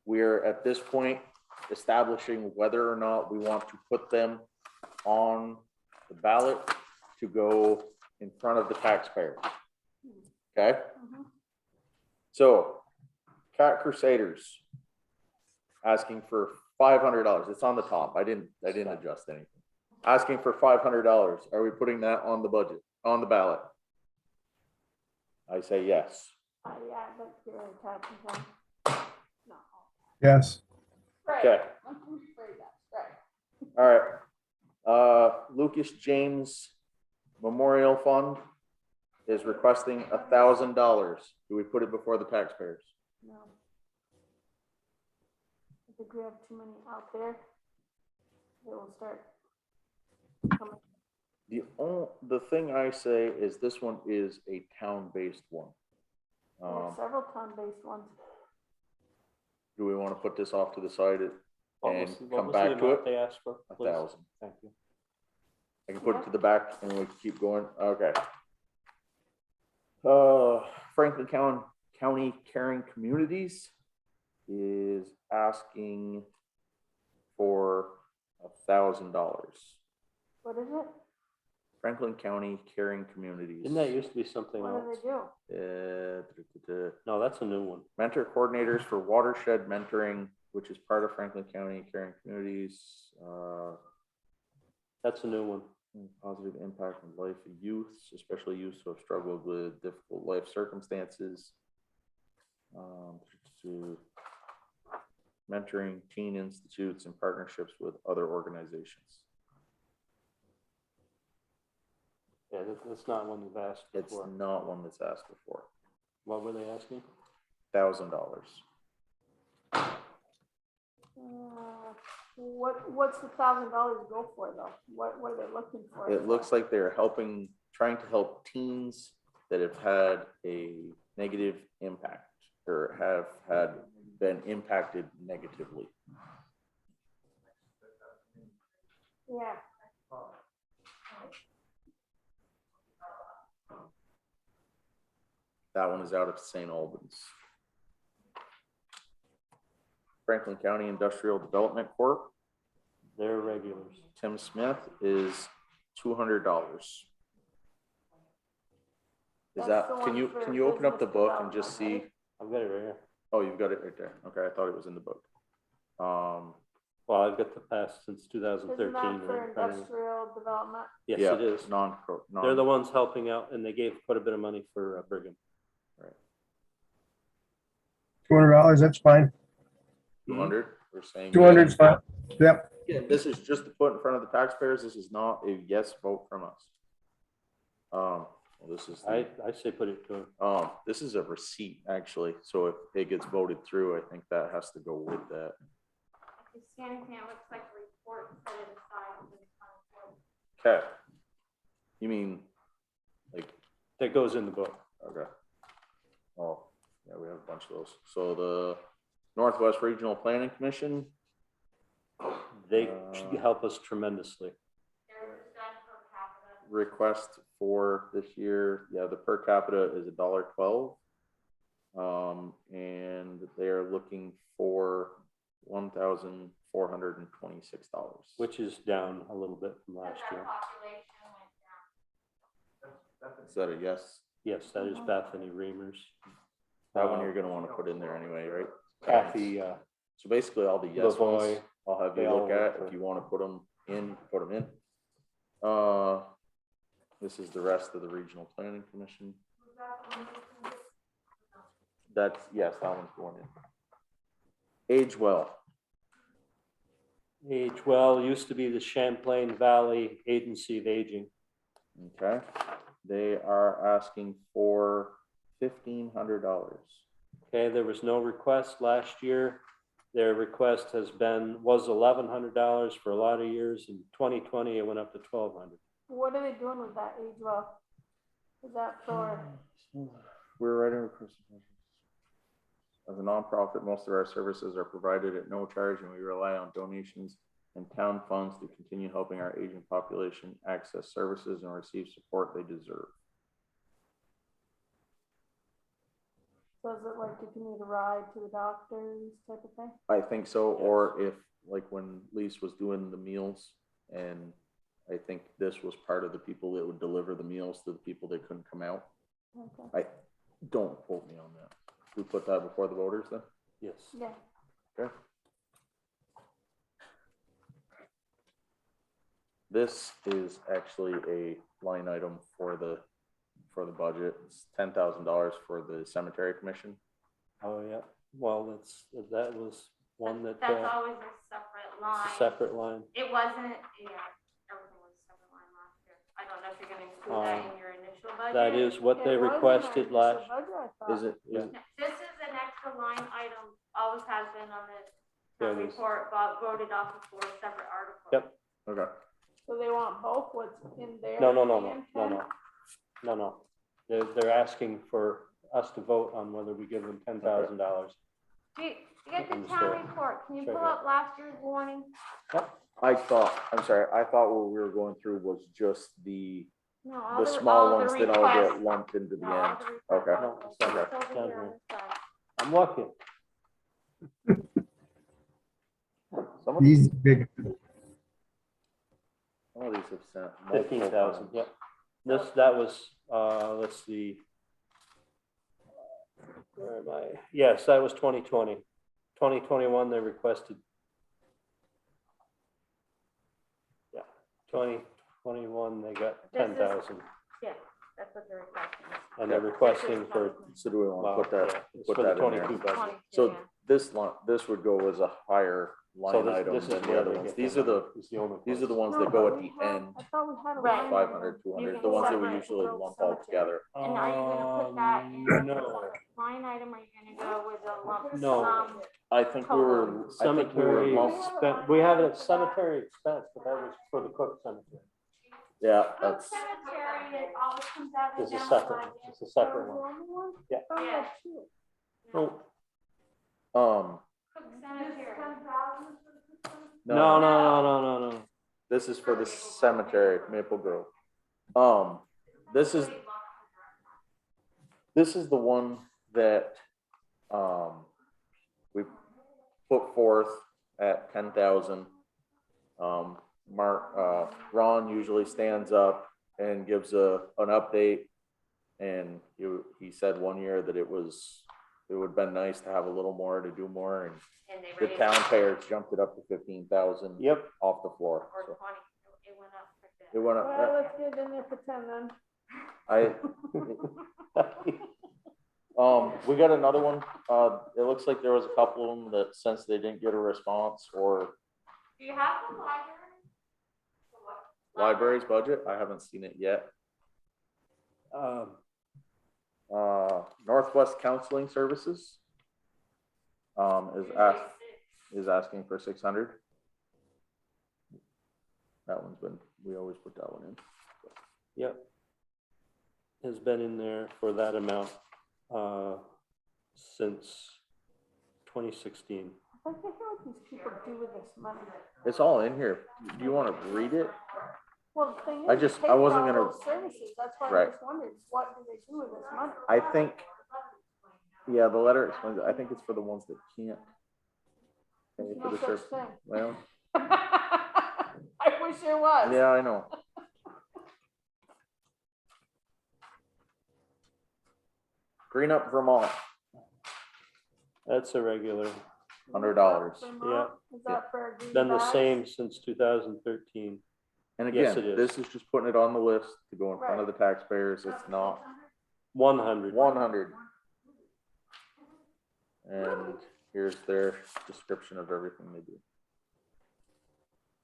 We're at this point establishing whether or not we want to put them on the ballot to go in front of the taxpayers. Okay? Mhm. So, Cat Crusaders asking for $500. It's on the top. I didn't adjust anything. Asking for $500. Are we putting that on the budget, on the ballot? I say yes. Yeah, that's your tax income. No. Yes. Right. Okay. I'm afraid that's right. All right. Lucas James Memorial Fund is requesting $1,000. Do we put it before the taxpayers? No. I think we have too many out there. They will start coming. The thing I say is this one is a town-based one. We have several town-based ones. Do we want to put this off to the side What and was- what come was the back to amount it? They asked for, please? 1,000. Thank you. I can put it to the back and we can keep going. Okay. Franklin County Caring Communities is asking for $1,000. What is it? Franklin County Caring Communities. Didn't that used to be something What else? do they do? No, that's a new one. Mentor coordinators for watershed mentoring, which is part of Franklin County Caring Communities. That's a new one. Positive impact on life of youths, especially youths who have struggled with difficult life circumstances. Mentoring teen institutes and partnerships with other organizations. Yeah, that's not one we've asked It's before. not one that's asked before. What were they asking? $1,000. What's the $1,000 go for though? What are they looking for? It looks like they're trying to help teens that have had a negative impact or have been impacted negatively. Yeah. That one is out of St. Albans. Franklin County Industrial Development Corp. They're regulars. Tim Smith is $200. Is That's that, the can one you, for can you open up the business book and just see? development, I've got it right here. Oh, you've got it right there. Okay, I thought it was in the book. Well, I've got the past since Isn't 2013. that for right in front of me. industrial development? Yes, yeah, it is. They're the ones helping out and they gave quite a bit of money for Brigham. $200, that's fine. 200, we're saying. 200 is fine. Yep. Yeah, this is just to put in front of the taxpayers. This is not a yes vote from us. Well, this is, I say put it to, this is a receipt actually. So if it gets voted through, I think that has to go with that. If you see anything, it looks like a report set it aside. and it's on the board. Okay. You mean, like, that goes in the book. okay. Oh, yeah, we have a bunch of those. So the Northwest Regional Planning Commission, They help us tremendously. They're done per capita. request for this year, yeah, the per capita is $1.12. And they are looking for $1,426. Which is down a little bit from last Because our year. population went down. Is that a yes? Yes, that is Bethany Reimers. That one you're gonna wanna put in there anyway, right? Kathy, So basically, all the yes ones, Lavoy, I'll have you they all look at, work if for- you wanna put them in, put them in. This is the rest of the Regional Planning Commission. That's, yes, that one's going in. Age well, Age Well used to be the Champlain Valley Agency of Aging. okay? They are asking for $1,500. Okay, there was no request last year. Their request was $1,100 for a lot of years. In 2020, it went up to $1,200. What are they doing with that age well? Is that for, We're writing request. As a nonprofit, most of our services are provided at no charge, and we rely on donations and town funds to continue helping our aging population access services and receive support they deserve. does it like if you need a ride to the doctors type of thing? I think so, or if, like, when Lise was doing the meals, and I think this was part of the people that would deliver the meals to the people that couldn't come out. Okay, Don't quote me on that. We put that before the voters then? Yes. yeah. Okay. This is actually a line item for the budget. It's $10,000 for the cemetery commission. Oh, yeah. Well, that was one that, That's always a separate line. it's a separate line. It wasn't, everything was a separate line last year. I don't know if you're gonna include that in your initial budget. That is what they It was in our requested initial last. budget, I thought. Is it? Yeah. No, this is an extra line item, always has been on the There town it is. report, but voted off of for a separate article. Yep. Okay. So they want both what's in there? No. and 10? They're asking for us to vote on whether we give them $10,000. Do you get the I'm town sure. report, can you Sure, pull yeah. up last year's warning? I thought what we were going through was just the No, all small all the ones that all get requests. lumped into the No, all end. the requests. Okay. No, it's It's not over down here here. on this side. I'm looking. Some of These big, these have sent. multiple 15,000, times. yep. That was, let's see. Where am I? Yes, that was 2020. 2021, they requested. Yeah, 2021, they got This is- 10,000. Yeah, that's what they're requesting. And they're requesting for, So do we want well, to put that? yeah, it's put for the that in there? 22 budget. 22, So yeah. this would go as a higher So line this item is than the where other they ones. get These their are the, money. It's the only these are the place. ones No, that go but at we the had- end, I thought we had a Right. line 500, item. 200, can the ones that we separate usually little lump all cemetery. together. And are you gonna put that in a No. separate line item, or are you gonna go with a lump No. sum? I think we were, Cemetery, lump- we have it at cemetery expense, but that was for the Cook Cemetery. yeah, Cook that's, Cemetery, it always comes out of It's a general separate, budget. it's a separate There was one. only one? Yeah. I thought we had two. Oh, Cook Cemetery. no. this is for the cemetery, Maple Grove. This is the one that, we put forth at 10,000. Ron usually stands up and gives an update. And he said one year that it would have been nice to have a little more, to do more, and And they the raised town it, payers jumped it up to 15,000 Yep, off the floor. or So 20, it went up for it that. went Well, up, let's get it in there for 10 then. we got another one. It looks like there was a couple of them that, since they didn't get a response, or Do you have the library? The what? library's budget, I haven't seen it yet. Northwest Counseling Services is asking for 600. That one's been, we always put that one in. yep. Has been in there for that amount, since 2016. I think I hear what these people do with this money. It's all in here. Do you want to read it? Well, the thing I is, just- they pay I wasn't for all gonna- those services, that's why I Right. just wondered, what do they do with this money? I think, yeah, the letter explains it. I think it's for the ones that can't pay There's for no the such service. thing. Well, I wish there was. yeah, I know. Green Up Vermont, That's a regular, $100. Vermont? Is that for our green been the bags? same since 2013. And Yes, again, it is. this is just putting it on the list to go in front of the taxpayers. It's not 100. 100. And here's their description of everything they do.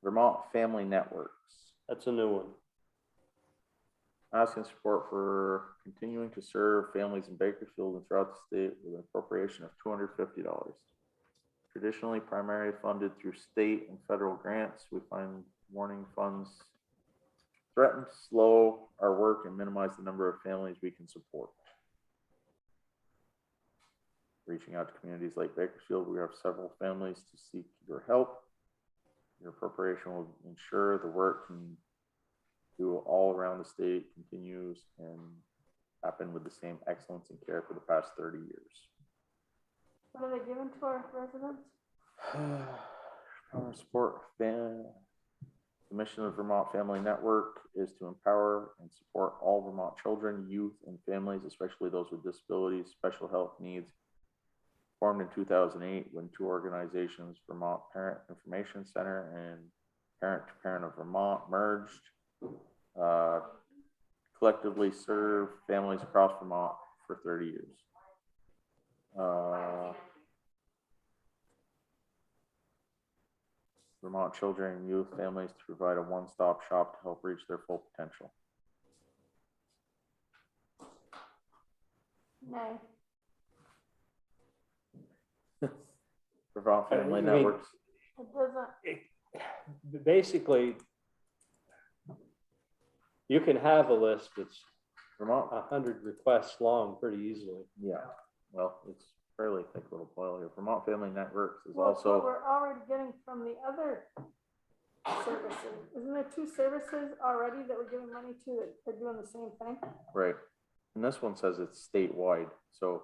Vermont Family Networks, That's a new one. asking support for continuing to serve families in Bakersfield and throughout the state with an appropriation of $250. Traditionally primarily funded through state and federal grants, we find warning funds threaten to slow our work and minimize the number of families we can support. Reaching out to communities like Bakersfield, we have several families to seek your help. Your appropriation will ensure the work can do all around the state continues and happen with the same excellence and care for the past 30 years. What are they giving to our residents? Power support fan. The mission of Vermont Family Network is to empower and support all Vermont children, youth, and families, especially those with disabilities, special health needs. Formed in 2008 when two organizations, Vermont Parent Information Center and Parent to Parent of Vermont, merged, collectively serve families across Vermont for 30 years. Vermont children and youth families to provide a one-stop shop to help reach their full potential. Nay. Vermont Family I mean, Networks. It doesn't, Basically, you can have a list that's Vermont, 100 requests long pretty easily. yeah, well, it's fairly thick little pile here. Vermont Family Networks is well, it's what also, we're already getting from the other services. Isn't there two services already that we're giving money to that are doing the same thing? right, and this one says it's statewide, so.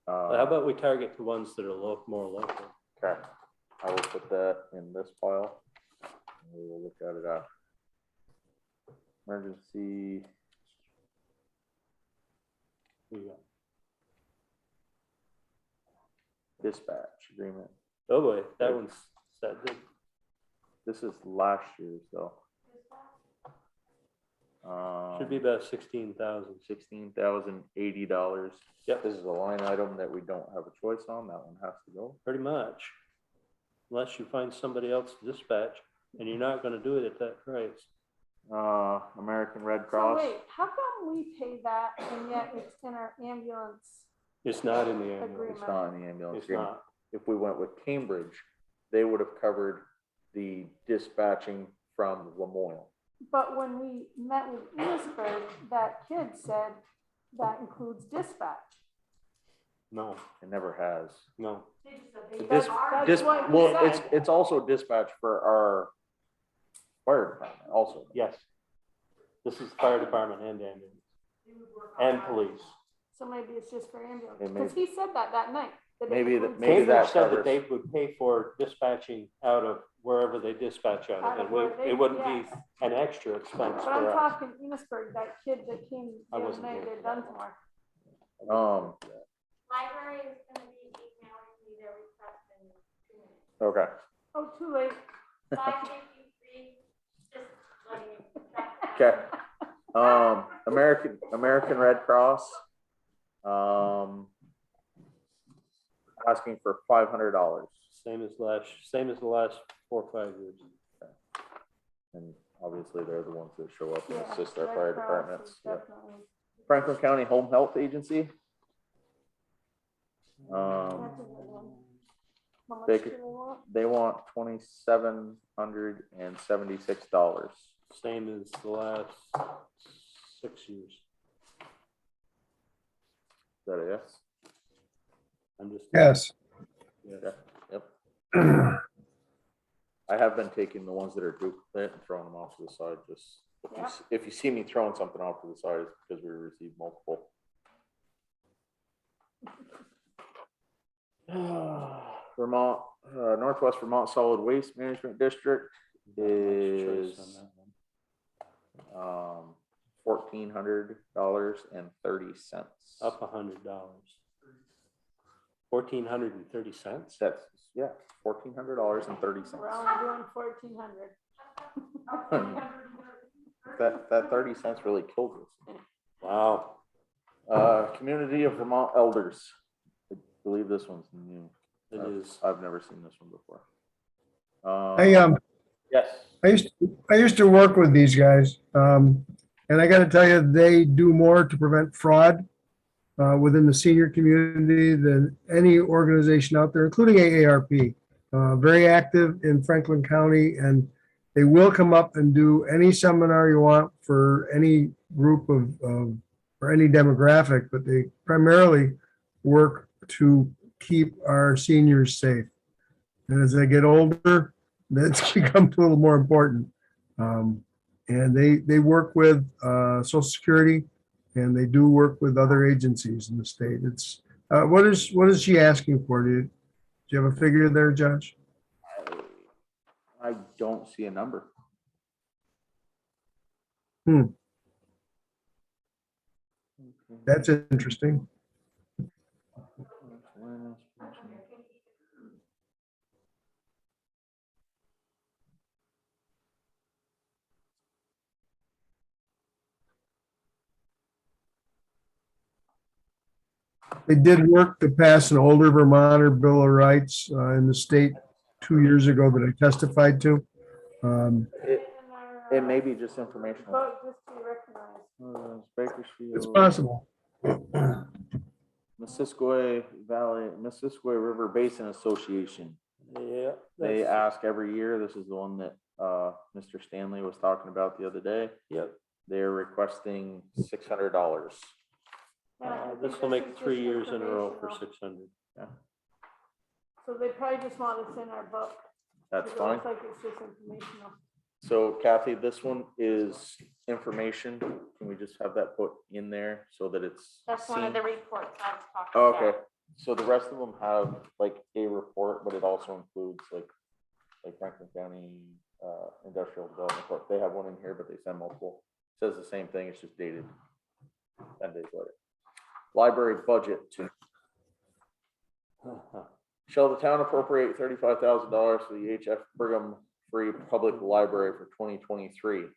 How about we target the ones that are more local? Okay, I will put that in this file. And we will look at it after. Emergency, Here you go. dispatch agreement. Oh boy, that one's that big. This is last year's though. Should be about 16,000. $16,080. Yep. This is a line item that we don't have a choice on. That one has to go. Pretty much. Unless you find somebody else to dispatch, and you're not gonna do it at that price. American Red So Cross. wait, how come we pay that and yet it's in our ambulance It's not in the ambulance. agreement? It's not in the ambulance It's agreement. not. If we went with Cambridge, they would have covered the dispatching from Lemoyne. But when we met with Enosburg, that kid said that includes dispatch. No, It never has. no. That's what he Well, said. it's also dispatch for our fire department also. Yes. This is fire department and ambulance and police. So maybe it's just for ambulance, It may- because he said that night. that it Maybe includes maybe Cambridge that said covers. that they would pay for dispatching out of wherever they dispatch out Out of. of where they- It wouldn't yes. be an extra expense But I'm for us. talking Enosburg, that kid that came the I other wasn't night, here they're for that done one. for. Library is gonna be emailing me their request in 2 minutes. Okay. Oh, too late. 553, just letting you. Okay. American Red Cross. Asking for $500. Same as the last 4 or 5 years. And obviously they're the ones that show up and Yeah, assist our Red fire Cross departments. is Yeah. definitely- Franklin County Home Health Agency. That's a good one. How much do Baker- they want? They want $2,776. Same as the last 6 years. Is that a yes? I'm just. Yes. Yeah. Yep. I have been taking the ones that are duplicate and throwing them off to the side, just, if you see me throwing something off to the side, it's because we received multiple. Vermont, Northwest Vermont Solid Waste Management District Not much choice is on that one. $1,400.30. Up $100. $1,430. That's, yeah, $1,400.30. We're only doing 1,400. That 30 cents really killed us. Wow. Community of Vermont Elders. I believe this one's new. It is. I've never seen this one before. Yes. I used to work with these guys, and I got to tell you, they do more to prevent fraud within the senior community than any organization out there, including AARP. Very active in Franklin County, and they will come up and do any seminar you want for any group of or any demographic, but they primarily work to keep our seniors safe. And as they get older, that's becomes a little more important. And they work with Social Security, and they do work with other agencies in the state. It's what is she asking for? Do you have a figure there, Josh? I don't see a number. That's interesting. They did work to pass an older Vermonter Bill of Rights in the state 2 years ago that I testified to. It may be just informational. Vote just to be recognized. Bakersfield. It's possible. Missisquoi Valley, Missisquoi River Basin Association. Yeah. They ask every year. This is the one that Mr. Stanley was talking about the other day. Yep. They're requesting $600. Yeah, I think This will make is 3 just years in a row for informational. 600. So they probably just want us in our book. That's It fine. looks like it's just informational. So Kathy, this one is information. Can we just have that put in there so that it's That's one of seen? the reports I was talking Oh, about. okay, so the rest of them have like a report, but it also includes like Franklin County Industrial Development Report. They have one in here, but they send multiple. Says the same thing, it's just dated 10 days later. Library budget. Shall the town appropriate $35,000 for the HF Brigham Free Public Library for 2023?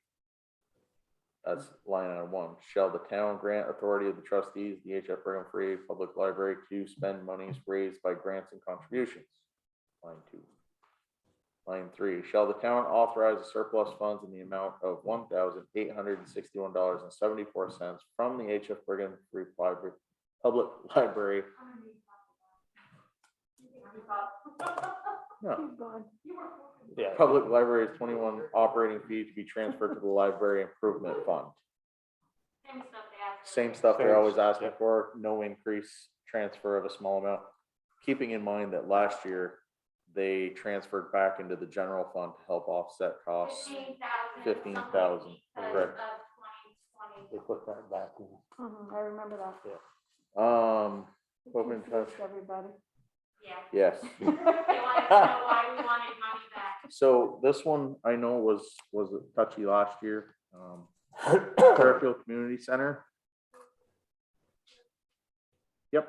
That's line item 1. Shall the town grant authority of the trustees, the HF Brigham Free Public Library, to spend monies raised by grants and contributions? Line 2. Line 3. Shall the town authorize the surplus funds in the amount of $1,861.74 from the HF Brigham Free Public Library? No. Keep going. Yeah. Public Library's 21 operating fee to be transferred to the Library Improvement Fund. Same stuff they asked. Same stuff they're always asking Yep. for, no increase, transfer of a small amount. Keeping in mind that last year, they transferred back into the general fund to help offset costs. 15,000. 15,000, Because correct. of 2020. They put that back in. I remember that. It Open confused touch. everybody. Yeah. Yes. They wanted to know why we wanted money back. So this one I know was touchy last year. Bakersfield Community Center. Yep.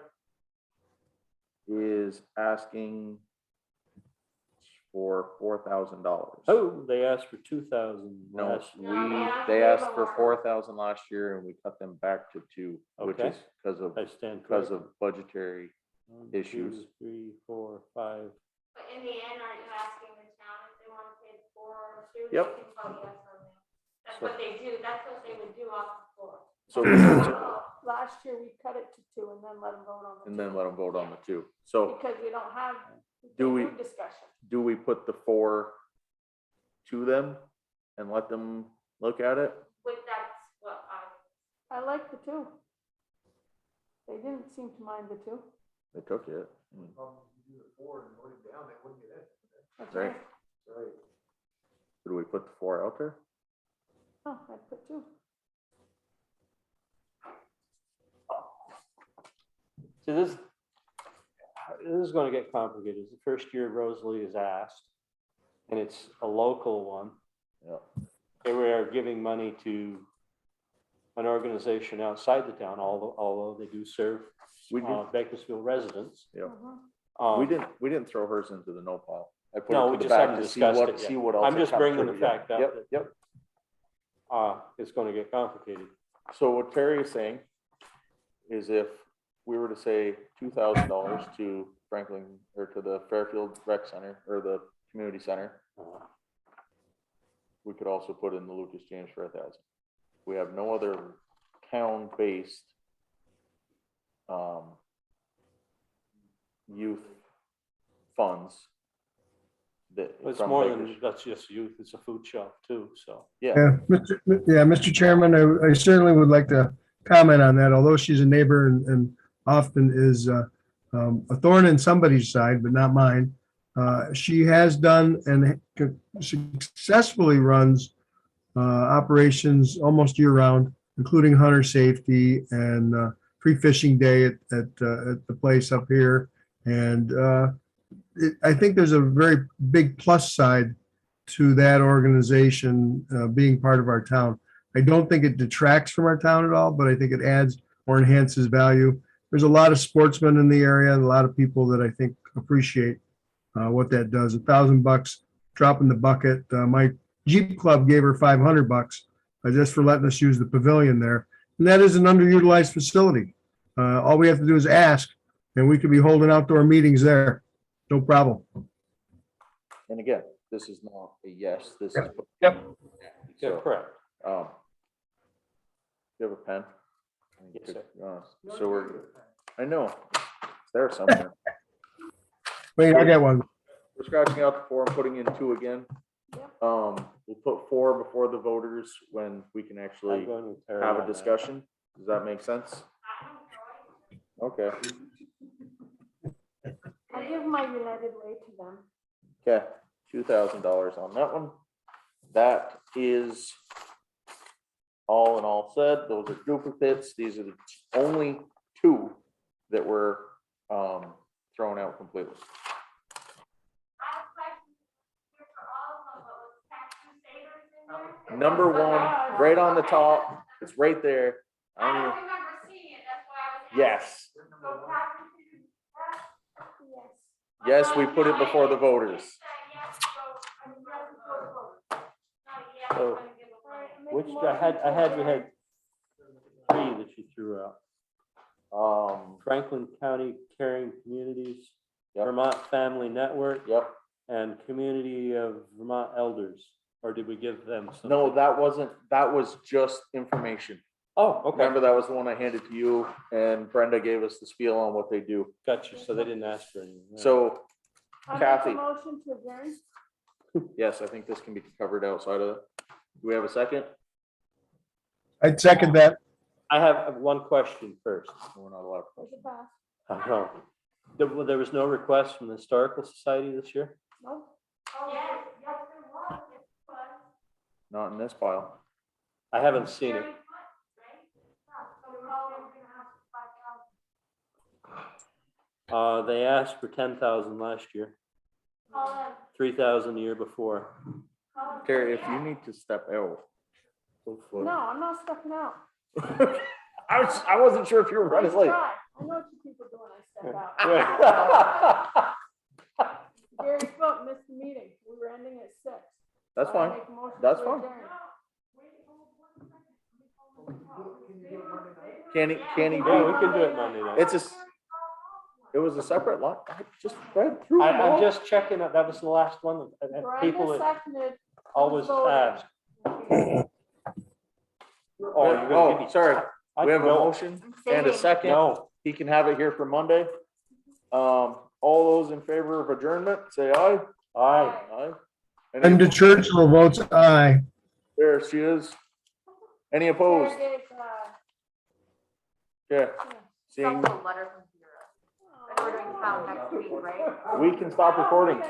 Is asking for $4,000. Oh, they asked for 2,000 No, last. they asked for 4,000 last year and we cut them back to 2, which Okay. is because of I stand because corrected. of budgetary. 1, issues. 2, 3, 4, 5. But in the end, aren't you asking the town if they want to pay the 4 or 2? Yep. They can tell you yes or no. That's So- what they do. That's what they would do off the floor. So Last year, we cut it to 2 and then let them vote on the 2. and then let them vote on the 2. So Because we don't have Do we- group discussion. do we put the 4 to them and let them look at it? But that's what I like the 2. They didn't seem to mind the 2. They took it. You do the 4 and vote it down, they wouldn't get it. That's Right. right. Right. Did we put the 4 out there? Oh, I put 2. See, this is going to get complicated. It's the first year Rosalie is asked, and it's a local one. Yeah. And we are giving money to an organization outside the town, although they do serve We did, Bakersfield residents. yep. Um, We didn't throw hers into the no pile. I put No, it we to the just back haven't to see discussed what, it yet. see what else. I'm had just come bringing through. the fact up Yep, that- yep. It's gonna get complicated. So what Terry is saying is if we were to say $2,000 to Franklin, or to the Fairfield Rec Center, or the community center, we could also put in the Lucas James for 1,000. We have no other town-based youth funds that. It's from more Bakers. than, that's just youth, it's a food shelf too, so. Yeah, Mr. Chairman, I certainly would like to comment on that, although she's a neighbor and often is a thorn in somebody's side, but not mine. She has done and successfully runs operations almost year round, including hunter safety and free fishing day at the place up here. And I think there's a very big plus side to that organization being part of our town. I don't think it detracts from our town at all, but I think it adds or enhances value. There's a lot of sportsmen in the area and a lot of people that I think appreciate what that does. $1,000 drop in the bucket. My Jeep Club gave her $500 just for letting us use the pavilion there. And that is an underutilized facility. All we have to do is ask, and we could be holding outdoor meetings there. No problem. And again, this is not a yes, this is. Yep. Yeah, So, correct. you have a pen? Yes, sir. So I know, it's there somewhere. Wait, I got one. We're scratching out the 4 and putting in 2 again. Yep. We'll put 4 before the voters when we can I'm actually going with Terry have on a that. discussion. Does that make sense? Okay, I give my United Way to them. okay, $2,000 on that one. That is all in all said. Those are duplicates. These are the only 2 that were thrown out completely. I have a question here for all of them, but was tax crusaders in there? Number 1, right on the top, it's right there. I don't remember seeing it, that's why I was asking. Yes, So tax crusaders, Yes. yes, we put it before the voters. So, which we had 3 that you threw out. Franklin County Caring Communities, Yep. Vermont Family Network, Yep. and Community of Vermont Elders. Or did we give them something? No, that was just information. Oh, okay, Remember, that was the one I handed to you, and Brenda gave us the spiel on what they do. got you, so they didn't ask for anything. Yeah. So, I make Kathy. a motion to adjourn. yes, I think this can be covered outside of it. Do we have a second? I'd second that. I have one question first. We're not allowed. There's a pass. I know. There was no request from the Historical Society this year? No? Yes, yes, there was, it was. Not in this pile. I haven't seen it. Very much, right? So we're all gonna ask $5,000. They asked for 10,000 last year, Call them, 3,000 the year before. call them. Terry, if you need to step out. No, I'm not stepping out. I wasn't sure if you were running Nice late. try. I know what you people do when I step out. Gary Foot missed the meeting. We were ending at 6. That's I fine. make a motion That's to fine. adjourn. Can he Yeah, we be? can do it Monday night. It was a separate line. I just read through them I'm all. just checking, that was the last one. And people Brenda that seconded. always voted. ask. Oh, you're gonna give Oh, me. sorry. I We have a no, motion and a second. No, He can have it here for Monday. All those in favor of adjournment, say aye. aye. Aye. Brenda Any, Churchill votes aye. there she is. Any opposed? Sarah gave, Yeah. Seeing, Letter from Vera. And we're doing town next week, right? we can stop recording.